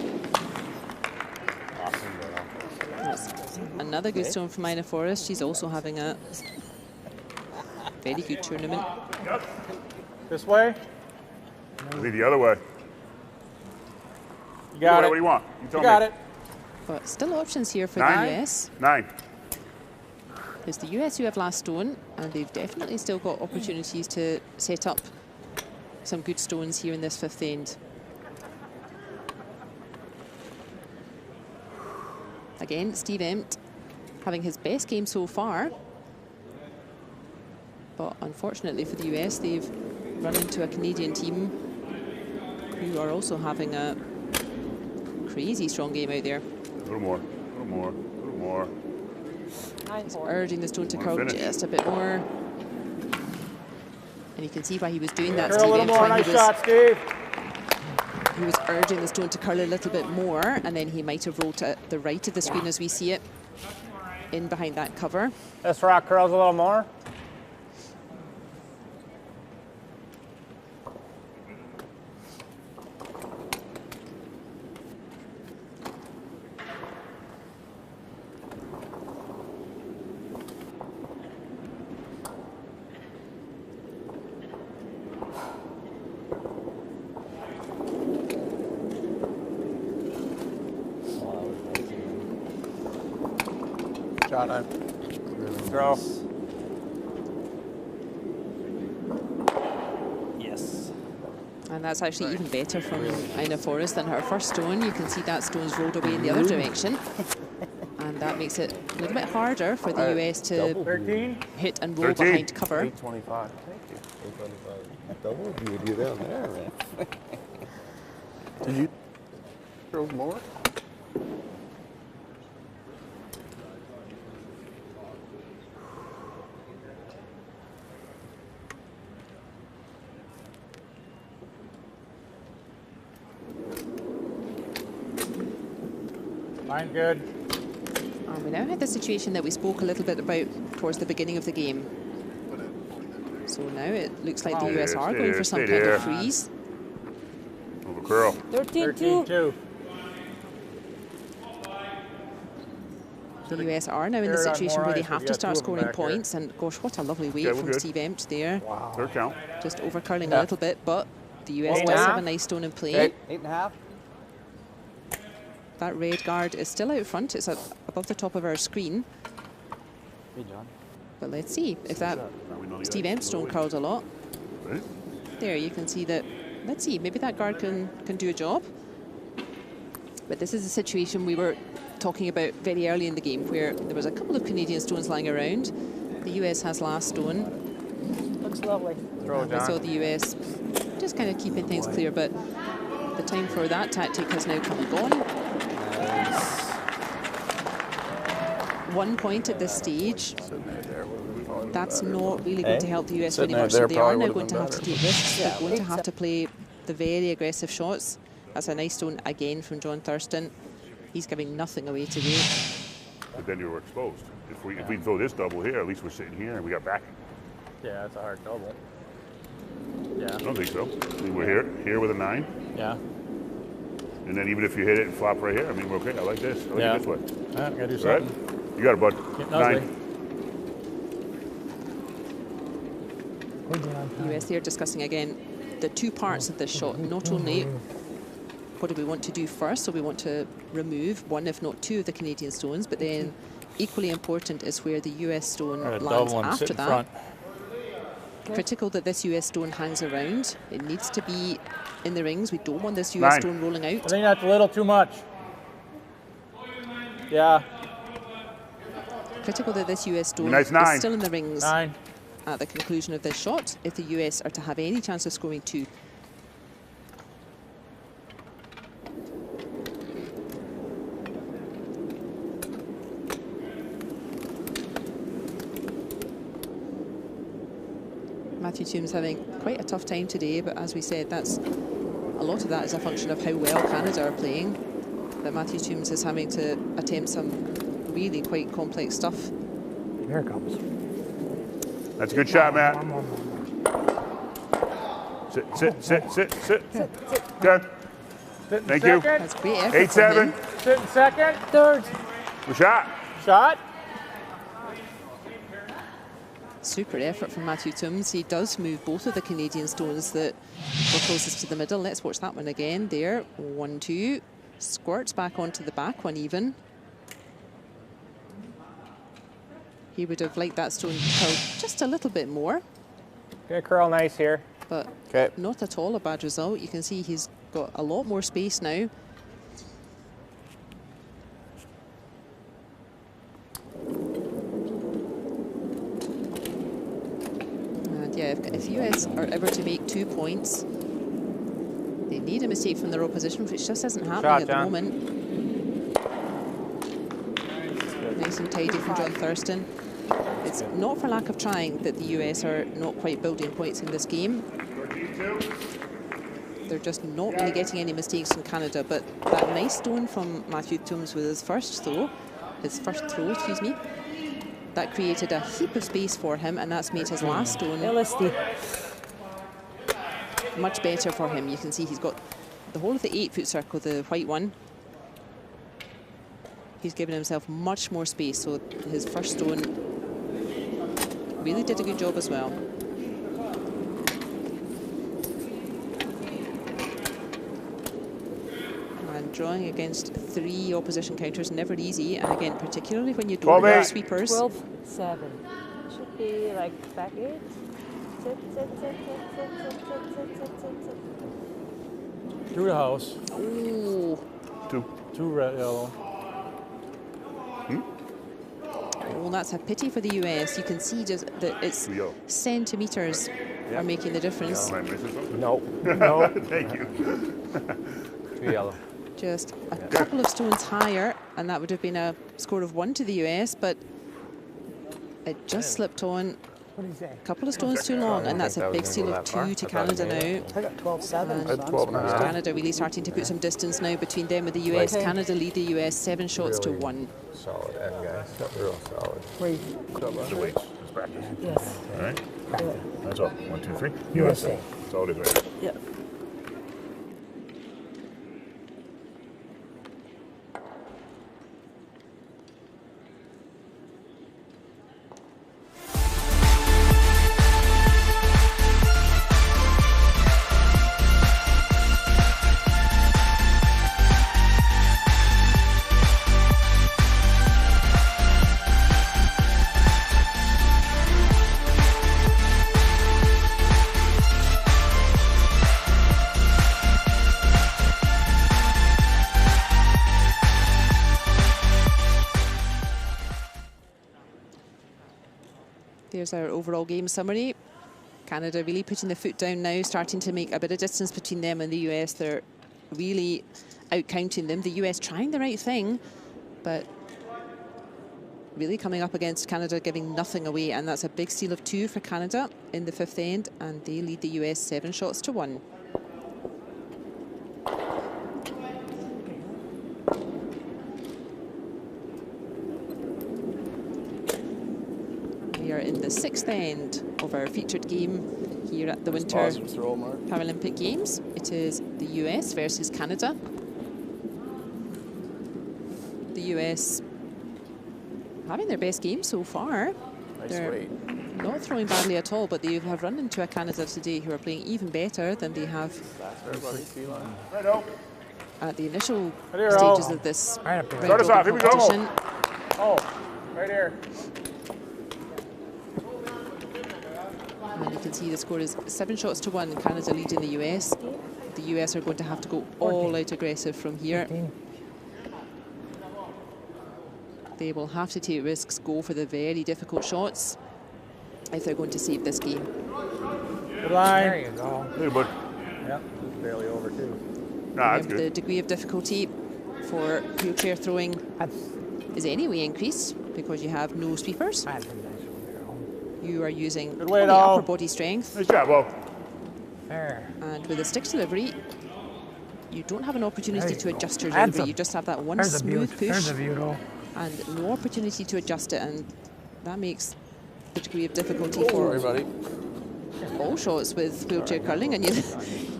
That's another good stone from Ina Forrest. She's also having a very good tournament. This way? Lead the other way. You got it. What do you want? You tell You got me. it. But still options here for 9? the US. 9. It's the US who have last stone, and they've definitely still got opportunities to set up some good stones here in this fifth end. Again, Steve Empt having his best game so far. But unfortunately for the US, they've run into a Canadian team who are also having a crazy strong game out there. A little more. A little more. A little more. He's urging the stone to curl just a bit more. And you can see why he was doing that, Curl Steve a little Empt, more. why Nice shot, Steve. he was urging the stone to curl a little bit more, and then he might have rolled to the right of the screen as we see it, in behind that cover. This rock curls a little more. Shot on. Throw. Yes. And that's actually even better from Ina Forrest than her first stone. You can see that stone's rolled away in the other direction. And that makes it a little bit harder for the US to 13. hit and roll 13. behind cover. 825. Thank you. 825. Double beauty down there, man. Did you throw more? Fine, good. And we now had the situation that we spoke a little bit about towards the beginning of the game. So now it looks like the US are going for some kind of freeze. Over curl. 13-2. 13-2. The US are now in the Carried on situation more where they ice, have we to got start two of them scoring back here. points. And gosh, what a lovely weight Okay, we're from good. Steve Empt there. Third count. Just overcurling a little bit, but the US Eight does and a have half. a nice stone in play. Okay. 8.5. That red guard is still out front. It's above the top of our screen. Hey, John. But let's see if that Now we know the Steve ice. Empt stone curled a lot. Right? There, you can see that. Let's see, maybe that guard can do a job. But this is a situation we were talking about very early in the game where there was a couple of Canadian stones lying around. The US has last stone. Looks lovely. Throw, We saw John. the US just kind of keeping things clear, but the time for that tactic has now come and gone. 1 point at this stage. That's not really going to help the US very Sitting out much. there So they are probably now would've going to been have to better. take risks. Yeah. They're going to have to play the very aggressive shots. That's a nice stone again from John Thurston. He's giving nothing away today. But then you were exposed. If we throw this double here, at least we're sitting here and we got backing. Yeah, that's a hard double. Yeah. I don't think so. I mean, we're here with a 9. Yeah. And then even if you hit it and flop right here, I mean, we're okay. I like this. I like Yeah. it this way. Gotta do Right? something. You got it, bud. Get 9. nosy. Hold it on time. US they're discussing again the two parts of this shot. Not only what do we want to do first, so we want to remove one, if not two, of the Canadian stones, but then equally important is where the US stone Got a lands double and after sit in that. front. Critical that this US stone hangs around. It needs to be in the rings. We don't want this US stone rolling out. I think that's a little too much. Yeah. Critical that this US stone Nice is still in the rings 9. at the conclusion of this shot if the US are to have any chance of scoring 2. Matthew Toombs having quite a tough time today, but as we said, that's a lot of that is a function of how well Canada are playing. That Matthew Toombs is having to attempt some really quite complex stuff. Here it comes. That's a good shot, Matt. Sit. Good. Thank you. That's great effort. 8-7. Sit in second. Third. Good shot. Shot. Super effort from Matthew Toombs. He does move both of the Canadian stones that were closest to the middle. Let's watch that one again. There, 1-2. Squirts back onto the back one even. He would have liked that stone to curl just a little bit more. Okay, curl nice here. But not at all a bad result. You can see he's got a lot more space now. And yeah, if US are ever to make 2 points, they need a mistake from their opposition, which just isn't happening at the moment. Nice and tidy from John Thurston. It's not for lack of trying that the US are not quite building points in this game. They're just not really getting any mistakes from Canada, but that nice stone from Matthew Toombs with his first throw, excuse me, that created a heap of space for him, and that's made his last stone much better for him. You can see he's got the whole of the 8-foot circle, the white one. He's given himself much more space, so his first stone really did a good job as well. And drawing against 3 opposition counters, never easy, and again, particularly when you don't have sweepers. 12-7. Should be like back 8. Sit. Through the house. Ooh. 2 red, yellow. Oh, that's a pity for the US. You can see just that it's centimeters are making the difference. No. Thank you. 2 yellow. Just a couple of stones higher, and that would have been a score of 1 to the US, but it just slipped on a couple of stones too long, and that's a big seal of 2 to Canada now. I got 12-7. 12.5. Canada really starting to put some distance now between them and the US. Okay. Canada lead the US 7 shots to 1. Solid end, guys. Real solid. Wait. The weights. Just practice. Yes. All right. That's all. 1, 2, 3. USA. That's all it is right. Yeah. There's our overall game summary. Canada really putting the foot down now, starting to make a bit of distance between them and the US. They're really out-counting them. The US trying the right thing, but really coming up against Canada, giving nothing away, and that's a big steal of 2 for Canada in the 5th end, and they lead the US 7 shots to 1. We are in the 6th end of our featured game here at the Winter Paralympic Games. It is the US versus Canada. The US having their best game so far. They're not throwing badly at all, but they have run into a Canada today who are playing even better than they have at the initial stages of this round robin competition. Oh, right here. And you can see the score is 7-1. Canada leading the US. The US are going to have to go all out aggressive from here. 15. They will have to take risks, go for the very difficult shots if they're going to save this game. Good line. There you go. Hey, bud. Yep, just barely over too. Nah, that's The good. degree of difficulty for wheelchair throwing That's is anyway increased because you have no sweepers. a nice one there. You are using Good weight, only Al. upper body strength, Nice job, Bo. There. and with a stick delivery, you don't have an opportunity There to you go. adjust your That's delivery. a- You just have that one There's a view. smooth There's push a view, though. and no opportunity to adjust it, and that makes the degree of difficulty Sorry, for buddy. all shots with wheelchair curling. And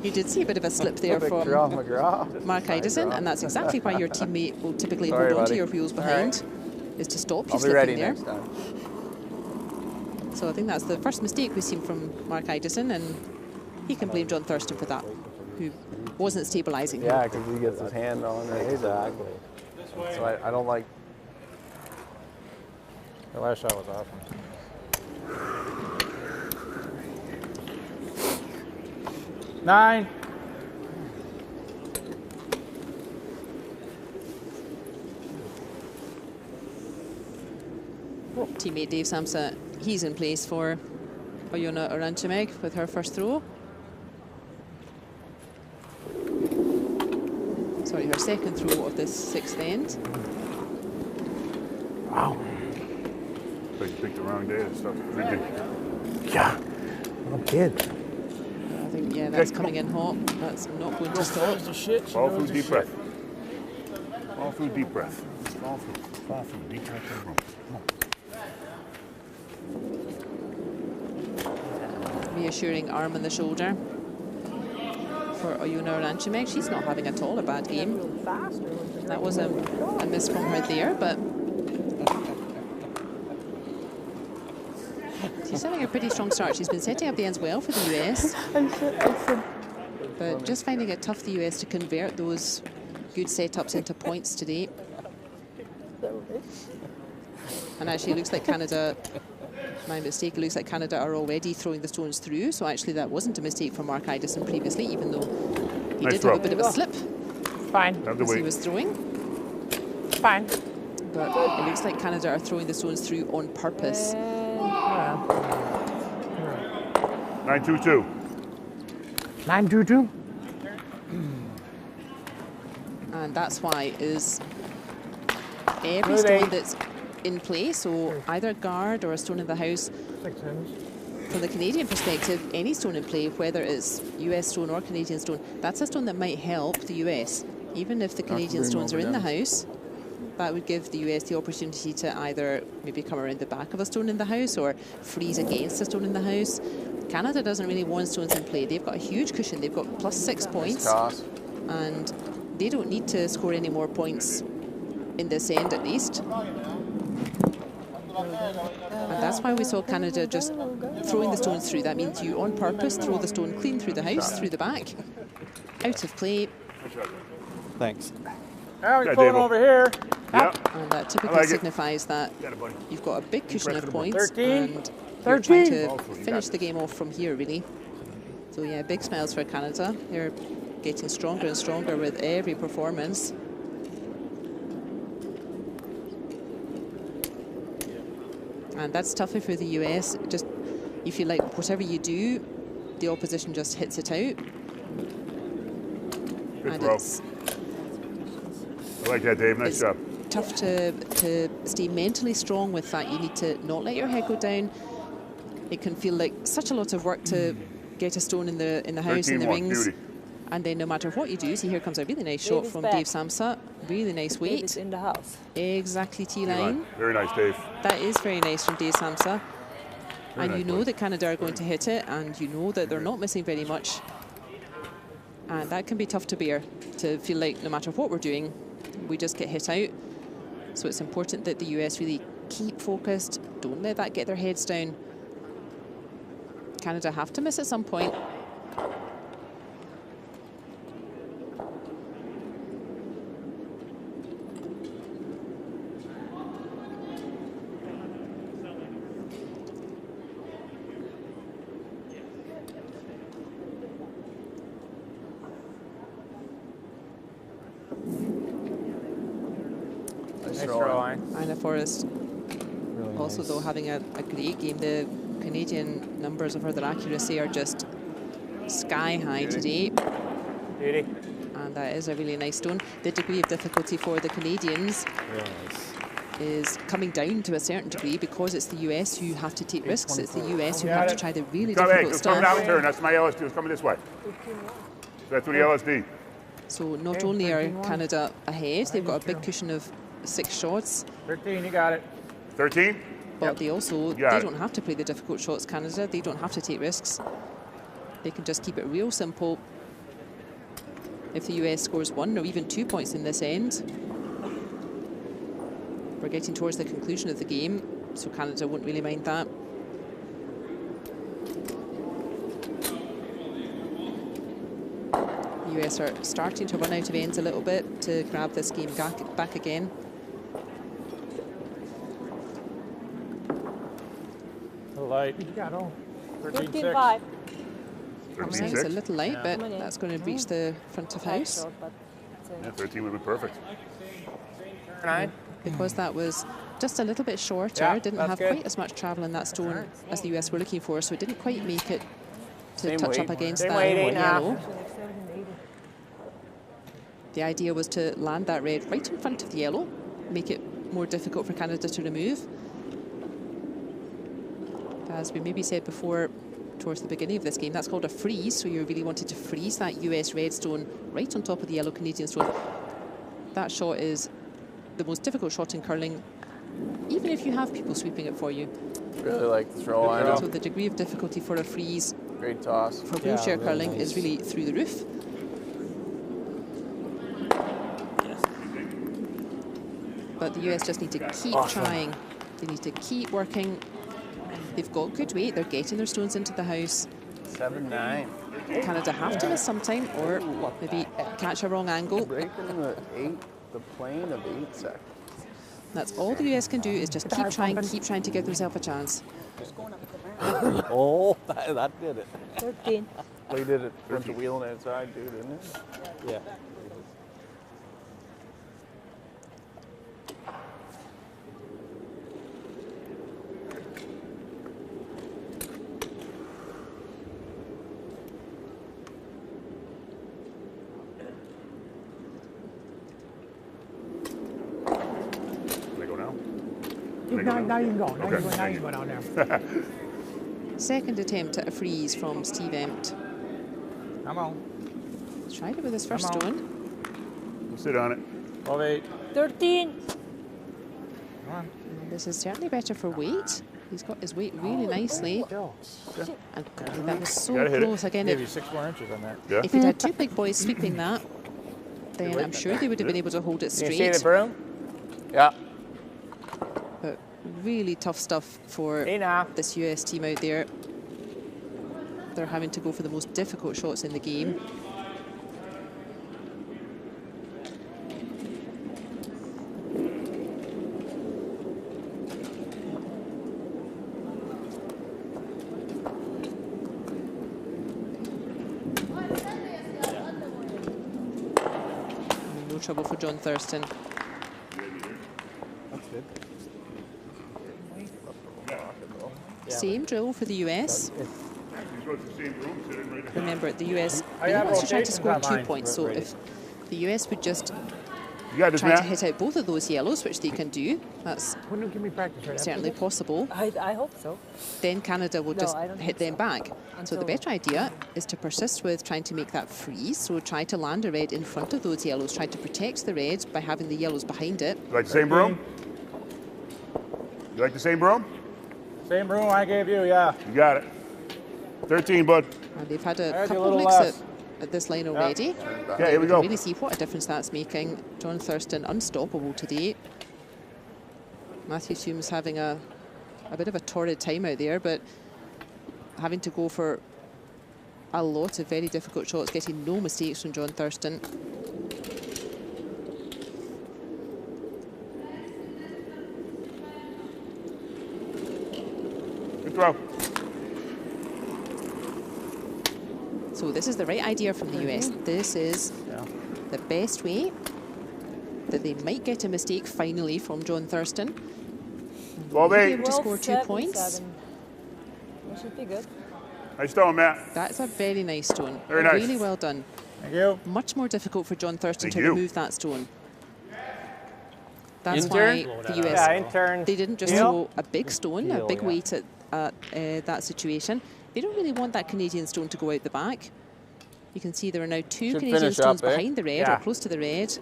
you did see a bit of a slip there from McGraw. Mark Idison, and that's exactly why your teammate will typically Sorry, hold on to buddy. your wheels All behind, is to stop you I'll be slipping ready there. next time. So I think that's the first mistake we've seen from Mark Idison, and he can blame John Thurston for that, who wasn't stabilising. Yeah, because he gets his hand on it. Exactly. So I don't like. The last shot was awesome. Nine. Teammate Dave Samsa, he's in place for Oyuna Oranchemeg with her first throw. Sorry, her second throw of this sixth end. Wow. But you picked the wrong day and stuff. Yeah. Little kid. I think, yeah, that's coming in hot. That's not going to stop. Fall through deep breath. Fall through deep breath. Fall through deep breath. Come on. Reassuring arm on the shoulder for Oyuna Oranchemeg. She's not having at all a bad game. Really fast. That was a miss from her there, but she's having a pretty strong start. She's been setting up the ends well for the US, but just finding it tough, the US, to convert those good setups into points today. And actually, it looks like Canada, my mistake, it looks like Canada are already throwing the stones through. So actually, that wasn't a mistake for Mark Idison previously, even though he Nice did throw. have a bit of a slip Fine. Have the as he weight. was throwing. Fine. But it looks like Canada are throwing the stones through on purpose. 9-2-2. 9-2-2. And that's why is every stone that's in play, so either guard or a stone in the house. 6 ends. From the Canadian perspective, any stone in play, whether it's US stone or Canadian stone, that's a stone that might help the US. Even if the Canadian stones are in the house, that would give the US the opportunity to either maybe come around the back of a stone in the house or freeze against a stone in the house. Canada doesn't really want stones in play. They've got a huge cushion. They've got +6 points. And they don't need to score any more points in this end, at least. And that's why we saw Canada just throwing the stones through. That means you, on purpose, throw the stone clean through the house, through the back, out of play. Thanks. Now he's Yeah, pulling Dave-o. over here. Yep. And that typically like it. signifies that Got it, buddy. you've got a big cushion of Incredible. points 13. and you're trying 13. to finish the game off from here, really. So yeah, big smiles for Canada. They're getting stronger and stronger with every performance. And that's tougher for the US. Just, you feel like whatever you do, the opposition just hits it out. Good And throw. it's I like that, Dave. Nice It's job. tough to stay mentally strong with that. You need to not let your head go down. It can feel like such a lot of work to get a stone in the house, in the 13-1, rings. beauty. And then no matter what you do, see, here comes a really nice shot Dave is from back. Dave Samsa. Really nice Dave is weight. in the house. Exactly T-line. Very nice, Dave. That is very nice from Dave Samsa. And nice you know play. that Canada are going to hit it, and you know that they're not missing very much. And that can be tough to bear, to feel like no matter what we're doing, we just get hit out. So it's important that the US really keep focused, don't let that get their heads down. Canada have to miss at some point. throw line. Ina Forrest Really also, nice. though, having a great game. The Canadian numbers of her accuracy are just sky high today. Beauty. And that is a really nice stone. The degree of difficulty for the Canadians Really nice. is coming down to a certain degree because it's the US who have to take risks. It's the US who Got have to it. try the really Come, hey, difficult it's coming down stuff. the turn. That's my LSD. It's coming this way. That's through the LSD. So not Okay, only are 13-1. Canada ahead, they've got a big cushion of 6 shots, 13, you got it. 13? but they also Got they it. don't have to play the difficult shots, Canada. They don't have to take risks. They can just keep it real simple. If the US scores 1 or even 2 points in this end, we're getting towards the conclusion of the game, so Canada won't really mind that. The US are starting to run out of ends a little bit to grab this game back again. A light. You got all. 13, 6. 13-5. It's a 13-6? little light, but Come on in. that's going to reach the front of house. Short, but it's a- Yeah, 13 would be perfect. 9. Because that was just a little bit shorter, Yeah, didn't that's have good. quite as much travel in that stone as the US were looking for, so it didn't quite make it to Same touch weight. up against Same that weight, 8.5. yellow. so like 7 and 80. The idea was to land that red right in front of the yellow, make it more difficult for Canada to remove. As we maybe said before, towards the beginning of this game, that's called a freeze, so you really wanted to freeze that US red stone right on top of the yellow Canadian stone. That shot is the most difficult shot in curling, even if you have people sweeping it for you. Really like the throw line. So the degree of difficulty for a freeze Great toss. for Yeah, wheelchair really curling nice. is really through the roof. But the US just need to keep trying. They need to keep working. They've got good weight. They're getting their stones into the house. 7-9. Canada have to miss some time or maybe catch a wrong angle. Breaking the plane of 8 seconds. That's all the US can do is just keep trying to give themselves a chance. Oh, that did it. 13. They did it with the wheel outside too, didn't it? Yeah. Can I go now? Now you can go. Now Okay, you go. Now thank you you. go down there. Second attempt at a freeze from Steve Empt. Come on. Tried it with his first Come on. stone. We'll sit on it. 12-8. 13. Come on. This is certainly better for weight. He's got his weight really nicely. And that was so Gotta hit it. close. Again, Gave you if 6 more inches on that. Yeah? If you'd had 2 big boys sweeping that, then I'm sure they would have been able to hold it You see the straight. broom? Yeah. But really tough stuff for 8.5. this US team out there. They're having to go for the most difficult shots in the game. No trouble for John Thurston. That's good. Same drill for the US. These roads the same room, sit in right there. Remember, the US I have wants to try to rotations score on 2 mine. points. So Right. if the US would just You got this, try to man? hit out both of those yellows, which they can do, that's When you give me practice, right? certainly possible, I hope so. then Canada will No, just I don't hit think them so. back. So the Until- better idea is to persist with trying to make that freeze. So try to land a red in front of those yellows. Try to protect the red by having the yellows behind it. You like the same broom? You like the same broom? Same broom I gave you, yeah. You got it. 13, bud. And they've had I a had you a couple of little looks less. at this line already. Okay, here we You go. can really see what a difference that's making. John Thurston unstoppable today. Matthew Humes having a bit of a torrid time out there, but having to go for a lot of very difficult shots, getting no mistakes from John Thurston. Good throw. So this is the right idea from the US. This is the best way that they might get a mistake finally from John Thurston. 12-8. To score 2 points. 12-7. That should be good. Nice stone, Matt. That's a very nice stone. Very nice. Really well done. Thank you. Much more difficult for John Thurston Thank to you. remove that stone. That's Intern? why the US, Yeah, intern. they didn't just throw a big stone, a big weight at that situation. They don't really want that Canadian stone to go out the back. You can see there are now 2 Should Canadian finish stones up, eh? behind the red, Yeah. or close to the red.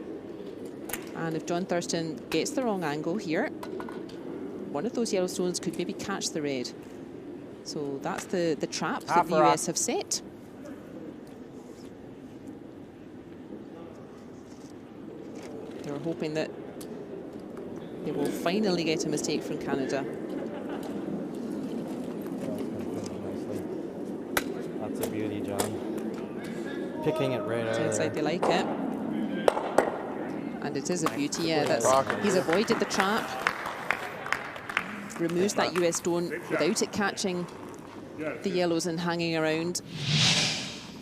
And if John Thurston gets the wrong angle here, one of those yellow stones could maybe catch the red. So that's the trap that Half the a rock. US have set. They're hoping that they will finally get a mistake from Canada. That's a beauty, John. Picking it right out. Sounds of like they there. like it. And it is a beauty, yeah. He's avoided the trap. Removes that US stone without it catching the yellows and hanging around.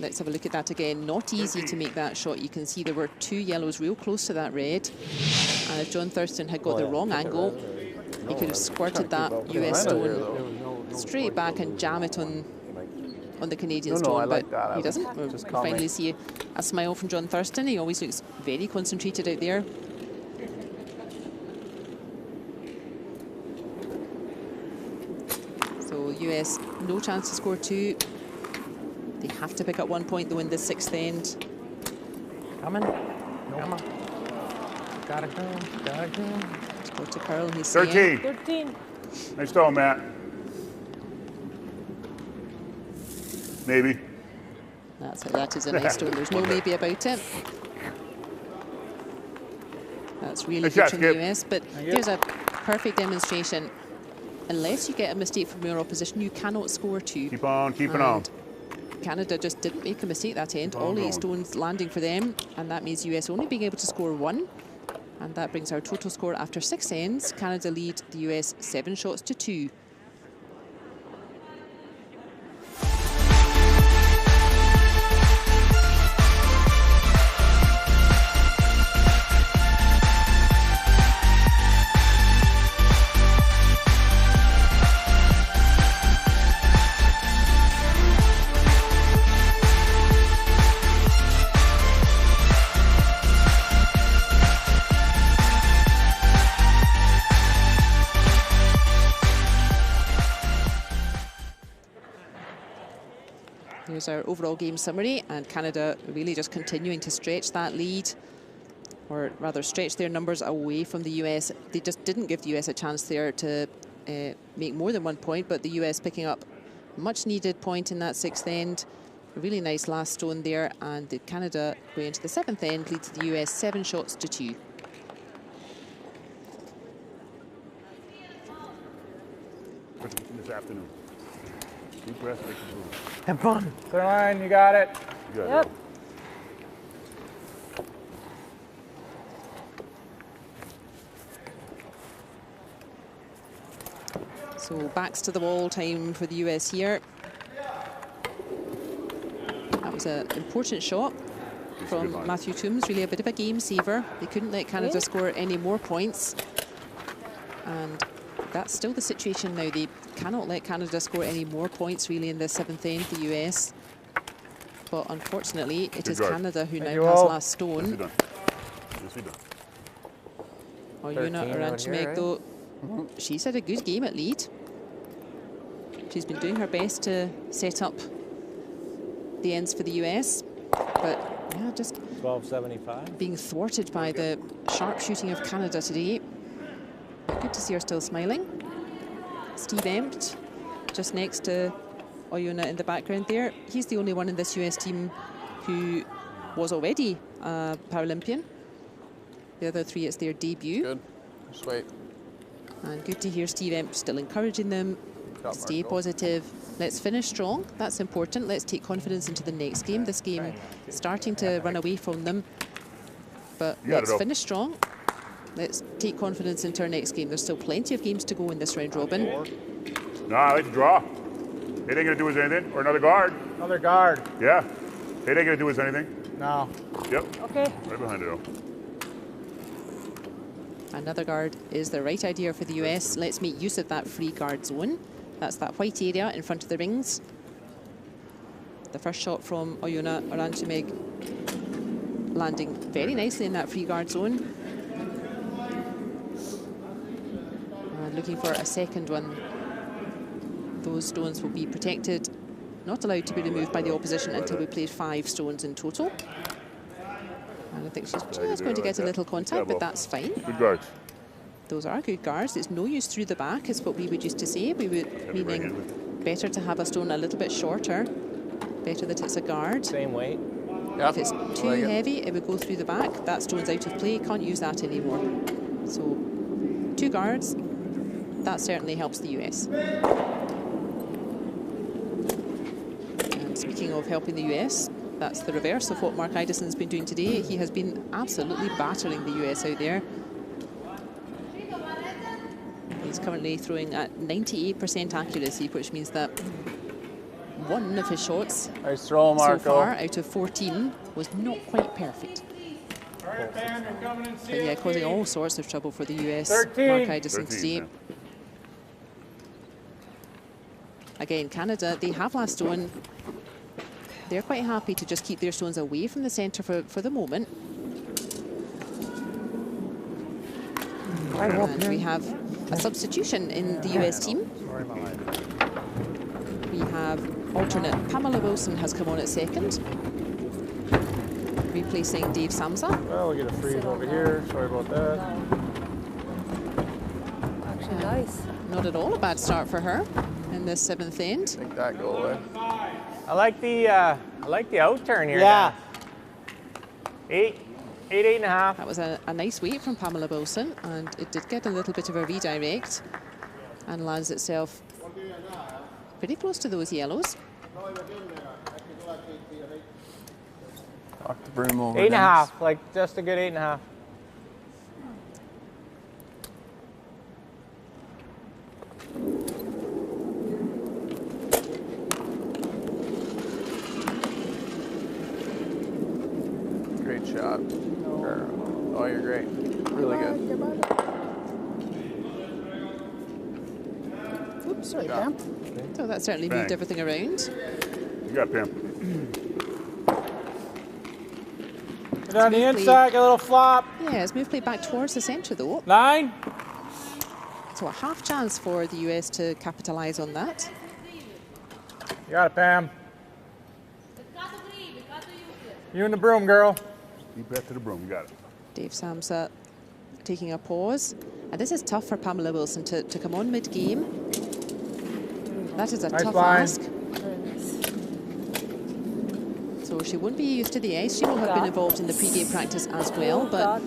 Let's have a look at that again. Not easy to make that shot. You can see there were 2 yellows real close to that red. And if John Thurston had got the wrong angle, he could have squirted that US stone straight back and jam it on the Canadian stone, like but that. he doesn't. We'll just finally see a smile from John Thurston. He always looks very concentrated out there. So US, no chance to score 2. They have to pick up 1 point though in the 6th end. Coming. Come on. Gotta go. Gotta go. Let's go to Carl. He's 13. 13. Nice stone, Matt. Maybe. That is a nice stone. There's no maybe about it. That's really Nice good shot, from the Skip. US, but there's a perfect demonstration. Unless you get a mistake from your opposition, you cannot score 2. Keep on keeping on. Canada just didn't make a mistake that end. All 8 going. stones landing for them, and that means US only being able to score 1. And that brings our total score after 6 ends. Canada lead the US 7 shots to 2. Here's our overall game summary, and Canada really just continuing to stretch that lead, or rather stretch their numbers away from the US. They just didn't give the US a chance there to make more than 1 point, but the US picking up a much needed point in that 6th end. A really nice last stone there, and Canada going into the 7th end leads the US 7 shots to 2. This afternoon. Deep breath, make it move. Have fun. Clear line, you got it. You got it. Yep. So backs to the wall time for the US here. That was an important shot from Matthew Toombs, really a bit of a game saver. They couldn't let Canada score any more points. And that's still the situation now. They cannot let Canada score any more points really in the 7th end, the US. But unfortunately, it is Canada who now has last stone. Oyuna Aranchimeg, though, she's had a good game at lead. She's been doing her best to set up the ends for the US, but yeah, just 12.75. being thwarted by the sharp shooting of Canada today. But good to see her still smiling. Steve Empt, just next to Oyuna in the background there. He's the only one in this US team who was already a Paralympian. The other 3, it's their debut. Good. Sweet. And good to hear Steve Empt still encouraging them. Stay positive. Let's finish strong. That's important. Let's take confidence into the next game. This game starting to run away from them. But let's finish strong. Let's take confidence into our next game. There's still plenty of games to go in this round robin. Nah, I like to draw. It ain't gonna do us anything. Or another guard. Another guard. Yeah. It ain't gonna do us anything. No. Yep. Okay. Right behind it, though. Another guard is the right idea for the US. Let's make use of that free guard zone. That's that white area in front of the rings. The first shot from Oyuna Oranchimeg landing very nicely in that free guard zone. And looking for a second one. Those stones will be protected, not allowed to be removed by the opposition until we played 5 stones in total. And I think she's just going to get a little contact, but that's fine. Good guards. Those are good guards. It's no use through the back, is what we would used to say. We would, meaning better to have a stone a little bit shorter, better that it's a guard. Same weight. If it's too heavy, it would go through the back. That stone's out of play, can't use that anymore. So 2 guards, that certainly helps the US. And speaking of helping the US, that's the reverse of what Mark Idison's been doing today. He has been absolutely battering the US out there. He's currently throwing at 98% accuracy, which means that 1 of his shots Nice throw, so far out of 14 was not quite perfect. But yeah, causing all sorts of trouble for the US. 13. Mark Idison 13, today. yeah. Again, Canada, they have last stone. They're quite happy to just keep their stones away from the centre for the moment. And we have a substitution in the US team. We have alternate Pamela Wilson has come on at second, replacing Dave Samsa. Well, we'll get a freeze over here. Sorry about that. Actually, nice. Not at all a bad start for her in this 7th end. Make that go away. I like the out turn here. Yeah. 8.5. That was a nice weight from Pamela Wilson, and it did get a little bit of a redirect and lands itself pretty close to those yellows. Knock the broom over. 8.5, like just a good 8.5. Great shot. Oh, you're great. Really good. Oops, sorry, Pam. So that certainly Bang. moved everything around. You got Pam. Get on the inside, get a little flop. Yeah, it's moved play back towards the centre though. 9. So a half chance for the US to capitalise on that. You got it, Pam. You and the broom, girl. Deep breath to the broom. You got it. Dave Samsa taking a pause. And this is tough for Pamela Wilson to come on mid-game. That is a Nice tough line. ask. So she won't be used to the ice. She will have been involved in the pre-game practice as well, but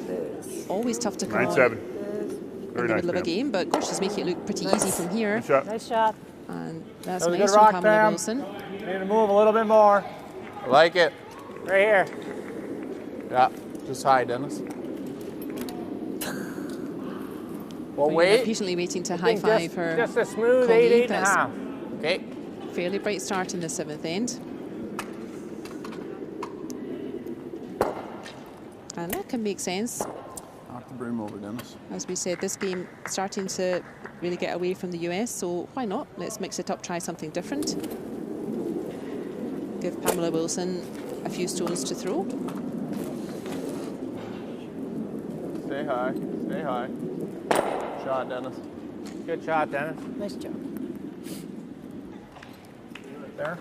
always tough to come on 9-7. in Very the nice, middle of a Pam. game. But gosh, she's making it look pretty easy from here. Good shot. Nice shot. And that's That was a nice good from rock, Pamela Pam. Wilson. Need to move a little bit more. I like it. Right here. Yeah. Just high, Dennis. Well, We're wait. patiently waiting to high-five her Just a smooth colleague. 8.5. Okay. Fairly bright start in the 7th end. And that can make sense. Knock the broom over, Dennis. As we said, this game starting to really get away from the US, so why not? Let's mix it up, try something different. Give Pamela Wilson a few stones to throw. Stay high. Stay high. Shot, Dennis. Good shot, Dennis. Nice job. Right there.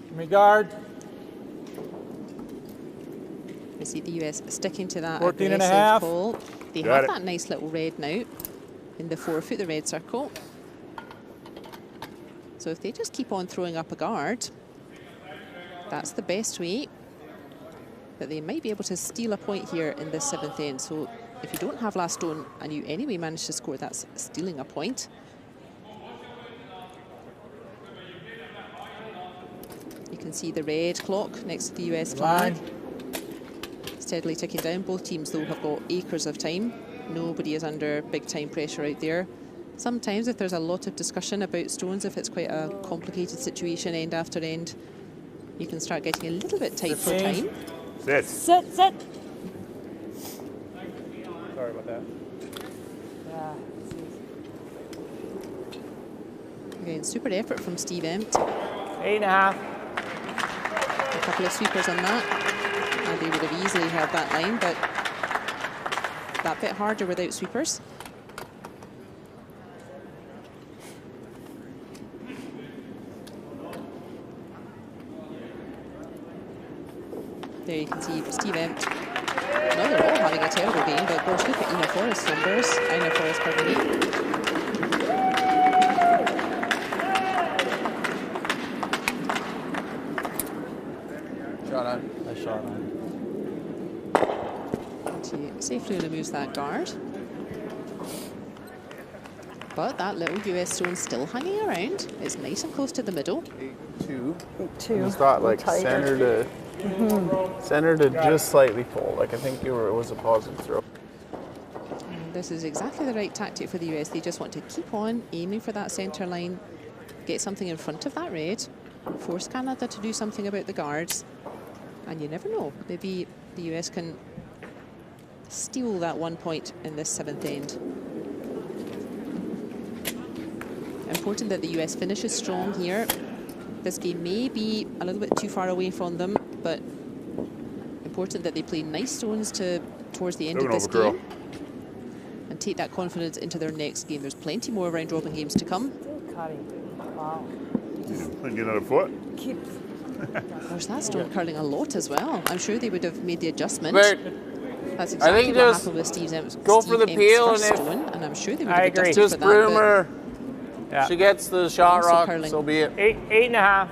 Give me guard. We see the US sticking to that 14 and a aggressive half. call. They Got have it. that nice little red now in the forefoot, the red circle. So if they just keep on throwing up a guard, that's the best way that they might be able to steal a point here in this 7th end. So if you don't have last stone and you anyway manage to score, that's stealing a point. You can see the red clock next to the US flag. Steadily ticking down. Both teams, though, have got acres of time. Nobody is under big time pressure out there. Sometimes if there's a lot of discussion about stones, if it's quite a complicated situation end after end, you can start getting a little bit tight for 15. time. Sit. Sit, sit. Sorry about that. Yeah. Again, super effort from Steve Empt. 8.5. A couple of sweepers on that. And they would have easily held that line, but that bit harder without sweepers. There you can see Steve Empt. No, they're all having a terrible game, but gosh, look at Ina Forrest's numbers. Ina Forrest, pardon me. Shot on. Nice shot on. She safely removes that guard. But that little US stone still hanging around. It's nice and close to the middle. 8-2. 2. Just thought like Tighter. center to just slightly pull. Like I think it was a positive throw. And this is exactly the right tactic for the US. They just want to keep on aiming for that centre line, get something in front of that red, force Canada to do something about the guards. And you never know, maybe the US can steal that 1 point in this 7th end. Important that the US finishes strong here. This game may be a little bit too far away from them, but important that they play nice stones towards the end of this game and take that confidence into their next game. There's plenty more round-robin games to come. Still cutting. Wow. Get another foot. Keeps. Gosh, that stone curling a lot as well. I'm sure they would have made the adjustment. But That's exactly think what just happened with Steve Empt's go for the peel, and if stone, and I'm sure they would I have agree. adjusted just for that. broom but her. Yeah. She gets the shot Also rock, curling. so be it. 8.5.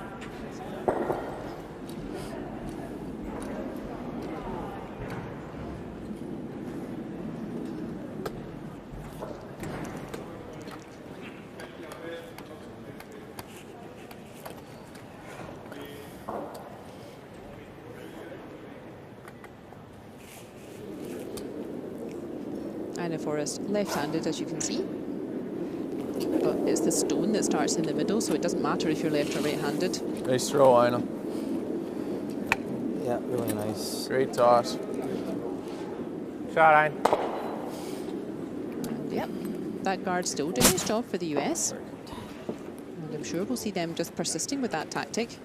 Ina Forrest left-handed, as you can see. But it's the stone that starts in the middle, so it doesn't matter if you're left or right-handed. Nice throw, Ina. Yeah, really nice. Great toss. Shot on. And yep, that guard's still doing his job for the US. And I'm sure we'll see them just persisting with that tactic.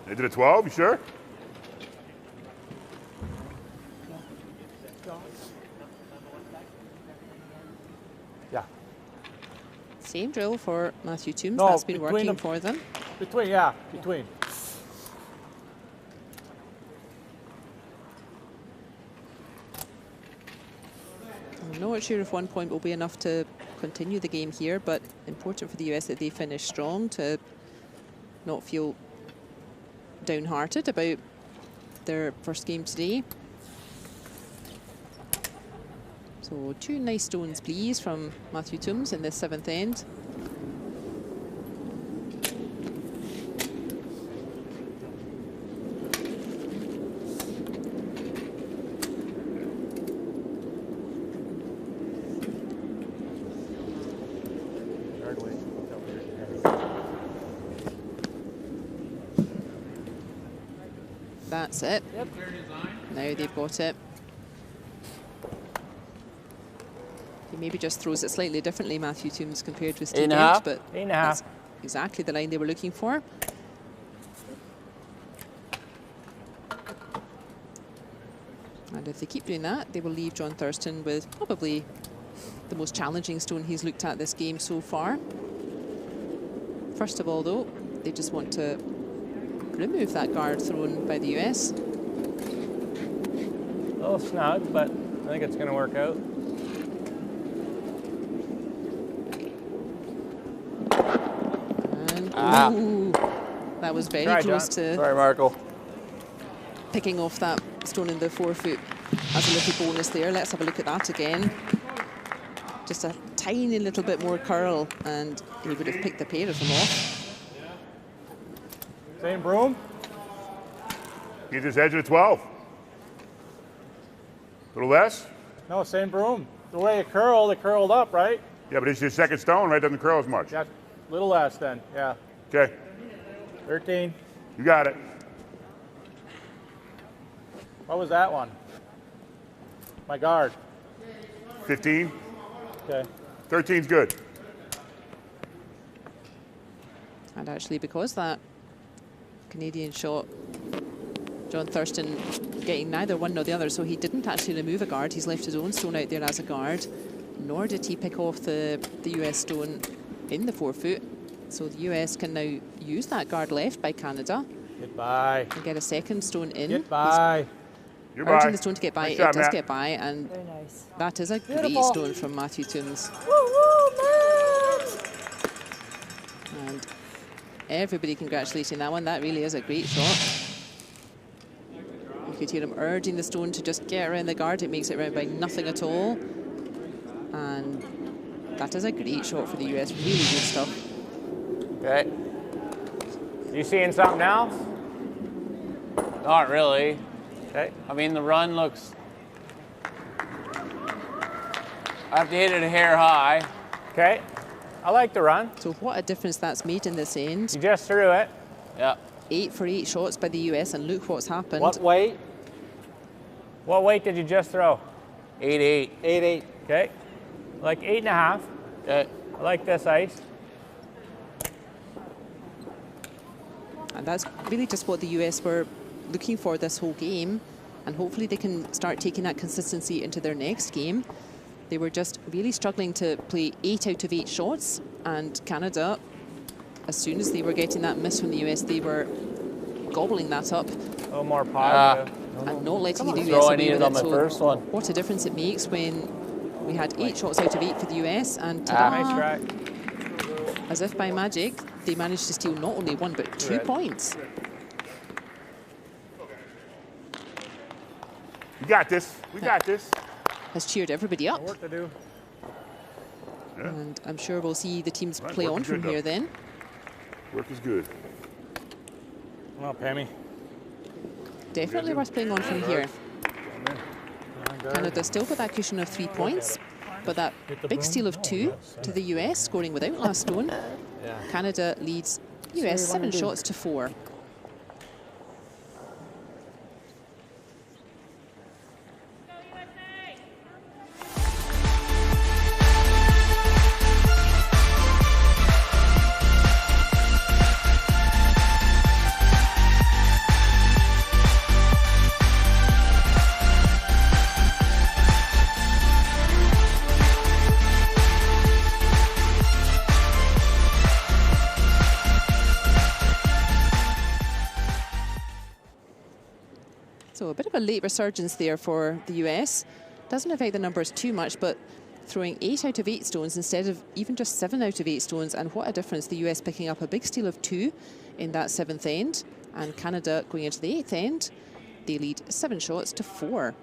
They did a 12, you sure? Yeah. Same drill for Matthew Toombs. No, That's been between working them. for them. Between, yeah, between. I'm not sure if 1 point will be enough to continue the game here, but important for the US that they finish strong to not feel downhearted about their first game today. So 2 nice stones, please, from Matthew Toombs in this 7th end. That's it. Yep. Now they've got it. He maybe just throws it slightly differently, Matthew Toombs, compared with Steve Empt, but 8.5. that's exactly the line they were looking for. And if they keep doing that, they will leave John Thurston with probably the most challenging stone he's looked at this game so far. First of all, though, they just want to remove that guard thrown by the US. A little snug, but I think it's going to work out. And ooh, that was very Try, close John. to Sorry, Marco. picking off that stone in the forefoot as a little bonus there. Let's have a look at that again. Just a tiny little bit more curl, and he would have picked a pair of them off. Same broom. He just edge of the 12. A little less? No, same broom. The way it curled up, right? Yeah, but it's your second stone, right? Doesn't curl as much. Just a little less then, yeah. Okay. 13. You got it. What was that one? My guard. 15. Okay. 13's good. And actually, because that Canadian shot, John Thurston getting neither one nor the other, so he didn't actually remove a guard. He's left his own stone out there as a guard, nor did he pick off the US stone in the forefoot. So the US can now use that guard left by Canada. Goodbye. And get a second stone in. Goodbye. He's urging the stone to get by. Nice It shot, does Matt. get by, and Very nice. that is a Beautiful. great stone from Matthew Toombs. Woo, woo, Matt! And everybody congratulating that one. That really is a great shot. You could hear him urging the stone to just get around the guard. It makes it round by nothing at all. And that is a great shot for the US. Really good stuff. Okay. You seeing something else? Not really. Okay. I mean, the run looks... I have to hit it a hair high. Okay. I like the run. So what a difference that's made in this end. You just threw it. Yeah. 8 for 8 shots by the US, and look what's happened. What weight? What weight did you just throw? 8-8. 8-8. Okay. Like 8.5. Okay. I like this ice. And that's really just what the US were looking for this whole game. And hopefully they can start taking that consistency into their next game. They were just really struggling to play 8 out of 8 shots. And Canada, as soon as they were getting that miss from the US, they were gobbling that up A little more positive. and not letting the That's US all I away needed with on it. my So first one. what a difference it makes when we had 8 shots out of 8 for the US. And Nice ta-da, try. as if by magic, they managed to steal not only 1 but 2 points. You got this. We got this. Has cheered everybody up. Work to do. Yeah. And I'm sure we'll see the teams Right, play working on from good, here though. then. Work is good. Come on, Pammy. Definitely worth playing on from here. Canada still got that cushion of 3 points, but that big steal of 2 to the US, scoring without last stone. Canada leads US 7 shots to 4. So a bit of a late resurgence there for the US. Doesn't affect the numbers too much, but throwing 8 out of 8 stones instead of even just 7 out of 8 stones. And what a difference, the US picking up a big steal of 2 in that 7th end. And Canada going into the 8th end, they lead 7 shots to 4.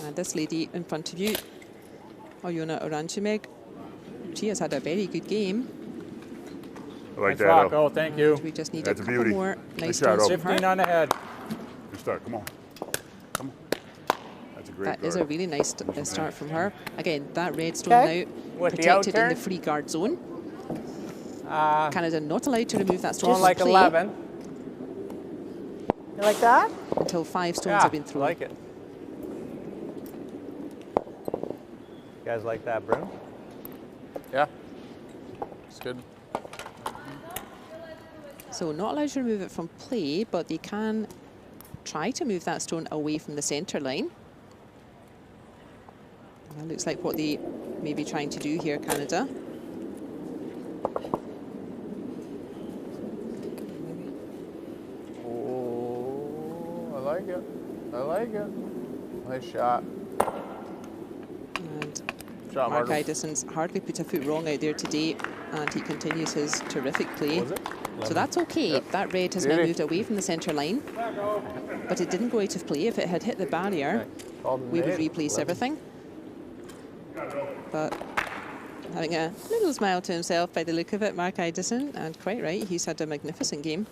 And this lady in front of you, Oyuna Oranchimeg, she has had a very good game. I like Nice that. rock. Oh. Oh, thank you. We just need That's a a couple beauty. more Nice nice shot, stones oh. from her. 15 on the head. Good start. Come on. Come on. That's a great That is a guard. really nice start from her. Again, that red stone Okay. now With the protected in outturn? the free guard zone. Uh, Canada not allowed to remove that stone going from like play 11. You like that? until 5 stones Yeah, have been I thrown. like it. You guys like that, Bruno? Yeah. It's good. So not allowed to remove it from play, but they can try to move that stone away from the centre line. That looks like what they may be trying to do here, Canada. Oh, I like it. I like it. Nice shot. And Shot, Mark Marcus. Idison's hardly put a foot wrong out there today, and he continues his terrific play. So that's okay. That red has now Beauty. moved away from the centre line, but it didn't go out of play. If it had hit the barrier, we would replace everything. but having a little smile to himself by the look of it, Mark Idison, and quite right, he's had a magnificent game.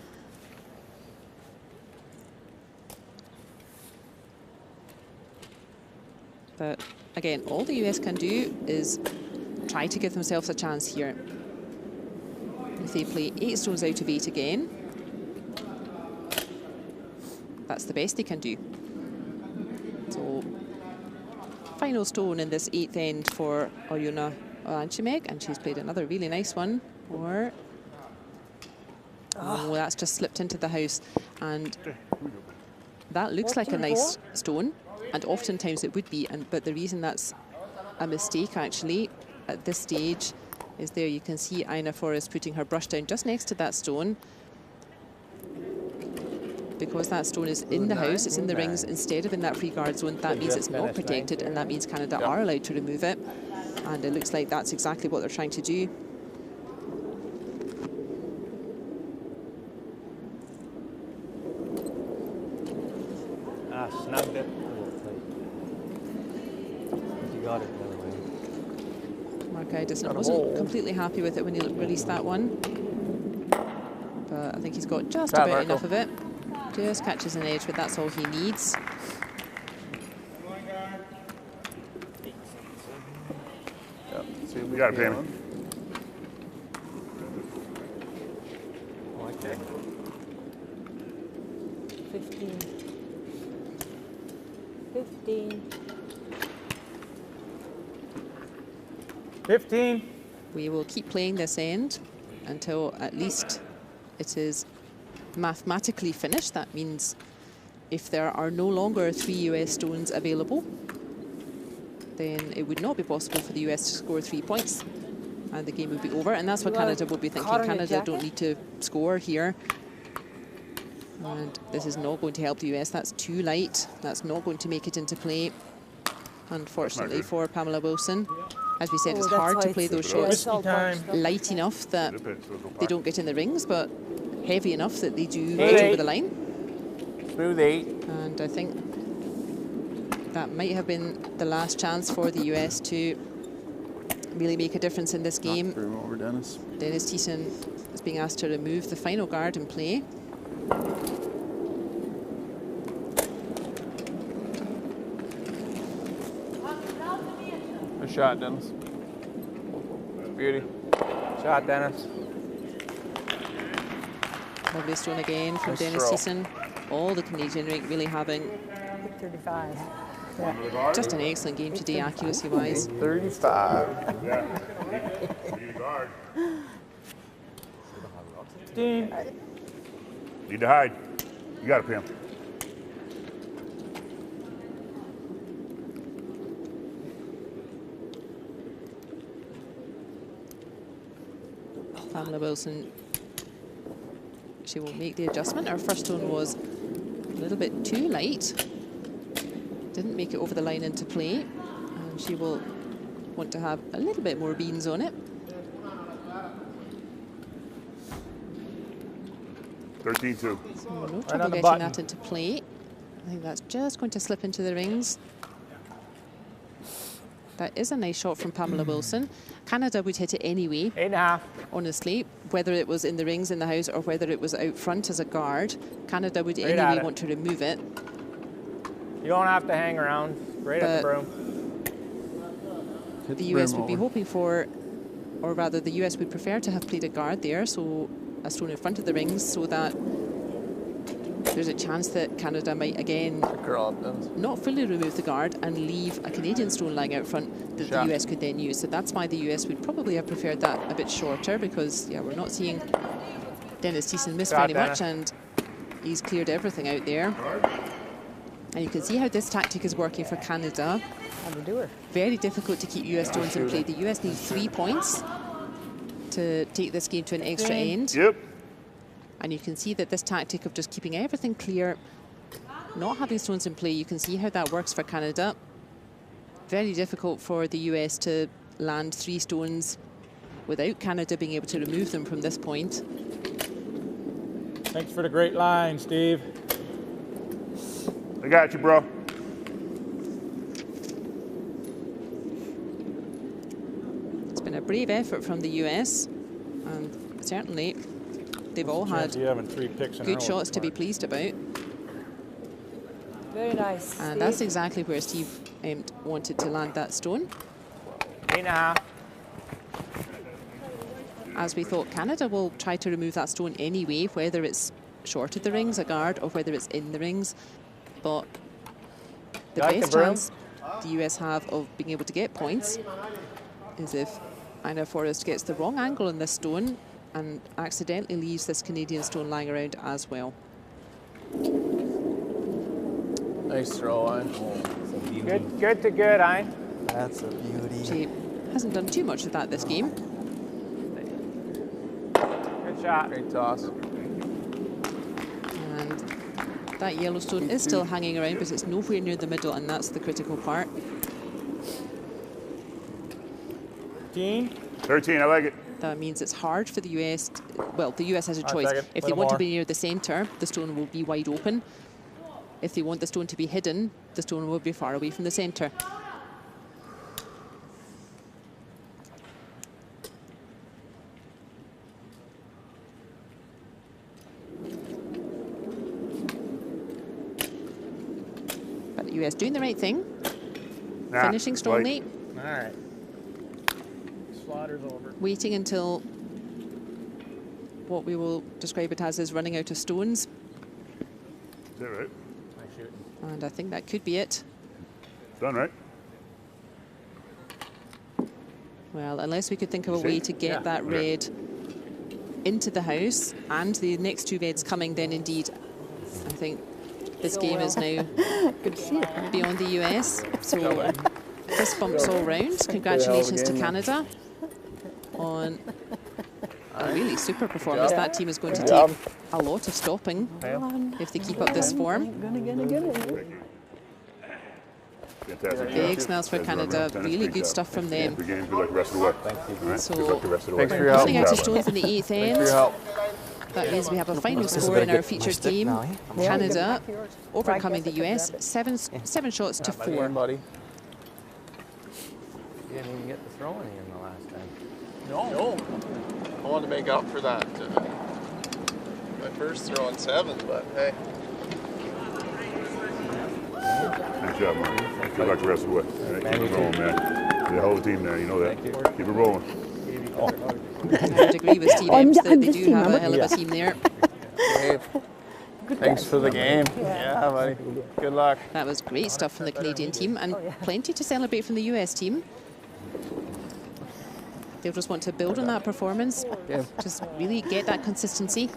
But again, all the US can do is try to give themselves a chance here. If they play 8 stones out of 8 again, that's the best they can do. So, final stone in this 8th end for Oyuna Olanchimeg, and she's played another really nice one. Oh, that's just slipped into the house, and that looks like a nice stone, and oftentimes it would be. But the reason that's a mistake actually at this stage is there you can see Aina Forrest putting her brush down just next to that stone. Because that stone is in the house, it's in the rings instead of in that free guard zone, that means it's not protected, and that means Canada are allowed to remove it. And it looks like that's exactly what they're trying to do. Snugged it. You got it, by the way. Mark Idison wasn't completely happy with it when he released that one. But I think he's got just about enough of it. Just catches an edge, but that's all he needs. You got it, Pam. Okay. 15. 15. 15. We will keep playing this end until at least it is mathematically finished. That means if there are no longer 3 US stones available, then it would not be possible for the US to score 3 points and the game would be over. And that's what Canada will be thinking. Canada don't need to score here. And this is not going to help the US. That's too light. That's not going to make it into play, unfortunately, for Pamela Wilson. As we said, it's hard to play those shots light enough that they don't get in the rings, but heavy enough that they do get over the line. Smooth 8. And I think that might have been the last chance for the US to really make a difference in this game. Over Dennis. Dennis Thiessen is being asked to remove the final guard and play. Good shot, Dennis. Beauty. Shot, Dennis. Lovely stone again from Nice Dennis throw. Thiessen. All the Canadian rink really having 35. just an excellent game today, accuracy-wise. 35. Yeah. Need a guard. 15. Need to hide. You got it, Pam. Pamela Wilson, she will make the adjustment. Our first stone was a little bit too light. Didn't make it over the line into play. And she will want to have a little bit more beans on it. 13-2. So no trouble getting that into play. I think that's just going to slip into the rings. That is a nice shot from Pamela Wilson. Canada would hit it anyway. 8.5. Honestly, whether it was in the rings in the house or whether it was out front as a guard, Canada would anyway want to remove it. You don't have to hang around. Right at the broom. The US would be hoping for, or rather the US would prefer to have played a guard there, so a stone in front of the rings, so that there's a chance that Canada might again not fully remove the guard and leave a Canadian stone lying out front that the US could then use. So that's why the US would probably have preferred that a bit shorter, because yeah, we're not seeing Dennis Thiessen miss very much, and he's cleared everything out there. And you can see how this tactic is working for Canada. Very difficult to keep US stones in play. The US need 3 points to take this game to an extra end. Yep. And you can see that this tactic of just keeping everything clear, not having stones in play, you can see how that works for Canada. Very difficult for the US to land 3 stones without Canada being able to remove them from this point. Thanks for the great line, Steve. I got you, bro. And a brave effort from the US, and certainly they've all had having 3 picks in a good row shots to be smart. pleased about. Very nice. And that's exactly where Steve wanted to land that stone. 8.5. As we thought, Canada will try to remove that stone anyway, whether it's short of the rings, a guard, or whether it's in the rings. But the best chance the US have of being able to get points is if Ina Forrest gets the wrong angle on this stone and accidentally leaves this Canadian stone lying around as well. Nice throw, Ein. Good to good, Ein. That's a beauty. She hasn't done too much of that this game. Good shot. Great toss. And that yellow stone is still hanging around, but it's nowhere near the middle, and that's the critical part. 13, I like it. That means it's hard for the US. Well, the US has a choice. second. If they Little want to more. be near the centre, the stone will be wide open. If they want the stone to be hidden, the stone will be far away from the centre. But the US doing the right thing, finishing strongly. All right. Slaughter's over. Waiting until what we will describe it as is running out of stones. Is that right? Nice shooting. And I think that could be it. Done, right? Well, unless we could think of a way to get that red into the house and the next 2 reds coming, then indeed, I think this game is now Good to see you. beyond the US. So fist bumps all round. Congratulations to Canada on a really super performance. That team is going to take a lot of stopping if they keep up this form. Fantastic. Big smells for Canada. Really good stuff from them. Good game. Good luck the rest of the way. Thank you. All right. So, good luck the rest of the way. Thanks for your help. Running out of stones in the 8th end. For your help. That means we have a final score in our featured game. Canada overcoming the US, seven shots to 4. Buddy. You didn't even get the throwing in the last time. No. I wanted to make up for that. My first throw on 7, but hey. Nice job, Mark. Good luck the rest of the way. All right, keep it rolling, man. The whole team there, you know that. Keep it rolling. I would agree with Steve Epps that they do have a hell of a team there. Hey. Thanks for the game. Yeah, buddy. Good luck. That was great stuff from the Canadian team, and plenty to celebrate from the US team. They'll just want to build on that performance, just really get that consistency.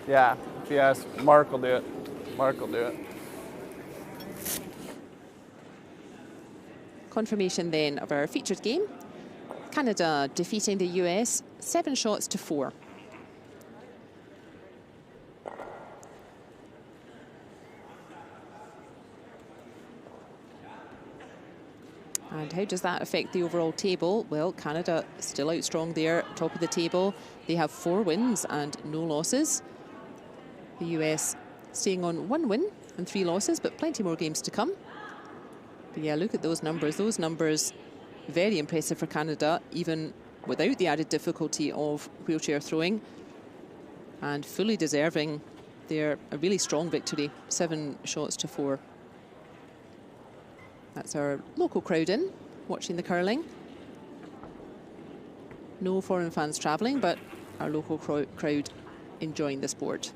Yeah, if you ask, Mark will do it. Mark will do it. Confirmation then of our featured game. Canada defeating the US 7 shots to 4. And how does that affect the overall table? Well, Canada still out strong there, top of the table. They have 4 wins and no losses. The US staying on 1 win and 3 losses, but plenty more games to come. But yeah, look at those numbers. Those numbers, very impressive for Canada, even without the added difficulty of wheelchair throwing. And fully deserving a really strong victory, 7 shots to 4. That's our local crowd in, watching the curling. No foreign fans travelling, but our local crowd enjoying the sport.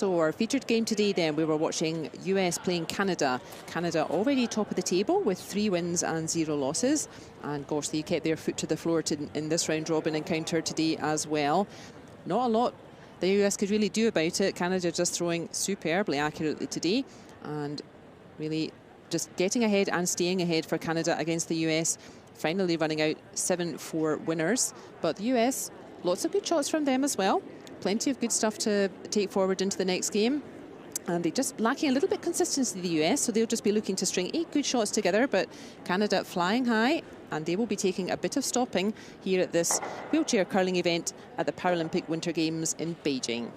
So our featured game today then, we were watching US playing Canada. Canada already top of the table with 3 wins and 0 losses. And gosh, they kept their foot to the floor in this round robin encounter today as well. Not a lot the US could really do about it. Canada just throwing superbly accurately today. And really just getting ahead and staying ahead for Canada against the US. Finally running out 7-4 winners. But the US, lots of good shots from them as well. Plenty of good stuff to take forward into the next game. And they're just lacking a little bit consistency, the US, so they'll just be looking to string 8 good shots together. But Canada flying high, and they will be taking a bit of stopping here at this wheelchair curling event at the Paralympic Winter Games in Beijing.